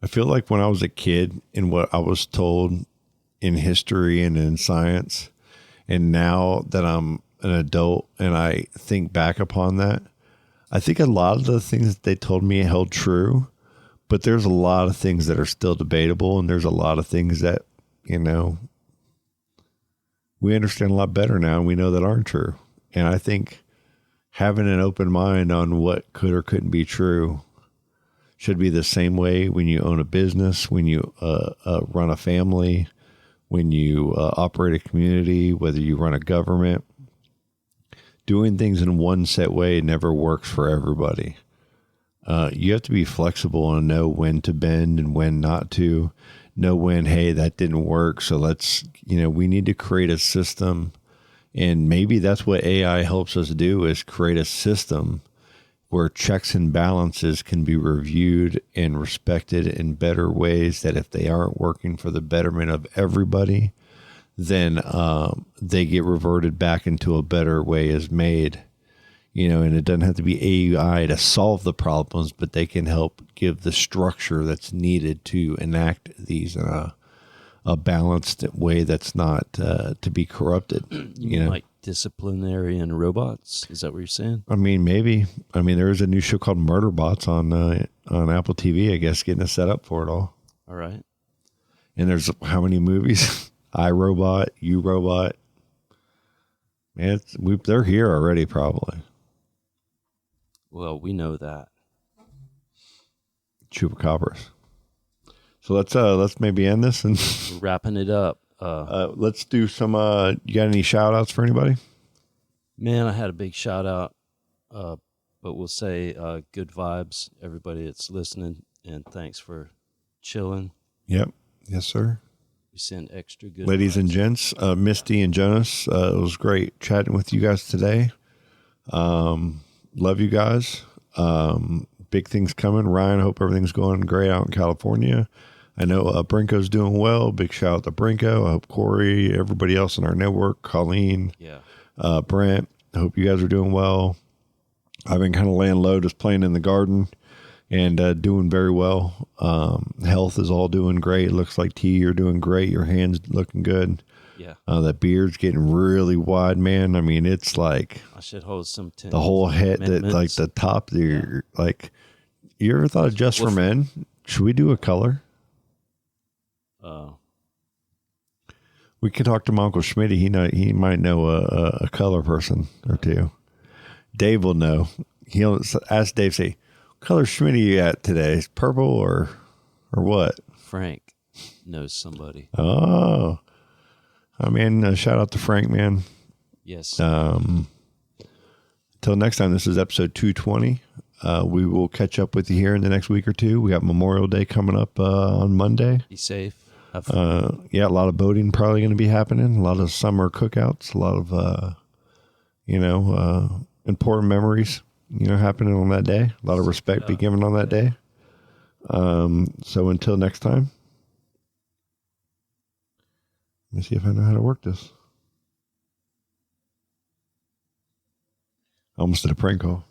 I feel like when I was a kid and what I was told in history and in science, and now that I'm an adult and I think back upon that, I think a lot of the things that they told me held true, but there's a lot of things that are still debatable, and there's a lot of things that, you know, we understand a lot better now, and we know that aren't true. And I think having an open mind on what could or couldn't be true should be the same way when you own a business, when you run a family, when you operate a community, whether you run a government. Doing things in one set way never works for everybody. You have to be flexible and know when to bend and when not to. Know when, hey, that didn't work, so let's, you know, we need to create a system. And maybe that's what AI helps us do, is create a system where checks and balances can be reviewed and respected in better ways, that if they aren't working for the betterment of everybody, then they get reverted back into a better way as made. You know, and it doesn't have to be AI to solve the problems, but they can help give the structure that's needed to enact these in a balanced way that's not to be corrupted. You know, like disciplinarian robots? Is that what you're saying? I mean, maybe. I mean, there is a new show called Murder Bots on Apple TV, I guess, getting us set up for it all. All right. And there's how many movies? iRobot, You Robot. Man, they're here already, probably. Well, we know that. Chupacabras. So let's maybe end this and We're wrapping it up. let's do some. You got any shout outs for anybody? Man, I had a big shout out, but we'll say good vibes, everybody that's listening, and thanks for chilling. Yep. Yes, sir. We send extra good Ladies vibes. and gents, Misty and Jonas, it was great chatting with you guys today. Love you guys. Big things coming. Ryan, hope everything's going great out in California. I know Brinko's doing well. Big shout out to Brinko. I hope Corey, everybody else in our network, Colleen, Brent, I hope you guys are doing well. I've been kind of laying low, just playing in the garden and doing very well. Health is all doing great. It looks like T, you're doing great. Your hand's looking good. Yeah. That beard's getting really wide, man. I mean, it's like I should hold some the whole head, like the top there. Like, you ever thought of Just for Men? Should we do a color? We could talk to my Uncle Schmitty. He might know a color person or two. Dave will know. He'll ask Dave, say, what color Schmitty you at today? Purple or what? Frank knows somebody. Oh, I mean, shout out to Frank, man. Yes. Until next time, this is episode 220. We will catch up with you here in the next week or two. We got Memorial Day coming up on Monday. Be safe. Have fun. Yeah, a lot of boating probably going to be happening. A lot of summer cookouts. A lot of, important memories, happening on that day. A lot of respect be given on that day. So until next time. Let me see if I know how to work this. I almost did a prank call.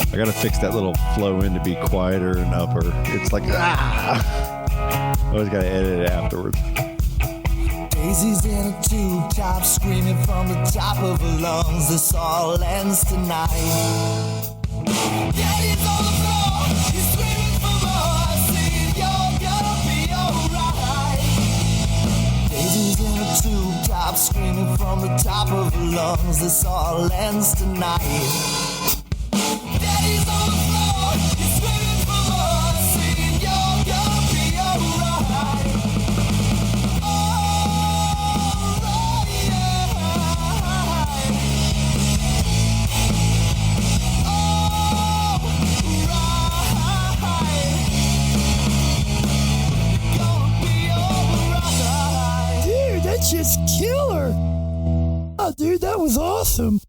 I gotta fix that little flow in to be quieter and upper. It's like, I always gotta edit it afterwards. Daisy's in a tube top, screaming from the top of her lungs. This all ends tonight. Daddy's on the floor, he's screaming for more. Saying you're gonna be alright. Daisy's in a tube top, screaming from the top of her lungs. This all ends tonight. Daddy's on the floor, he's screaming for more. Saying you're gonna be alright. Alright. just killer. Oh, dude, that was awesome.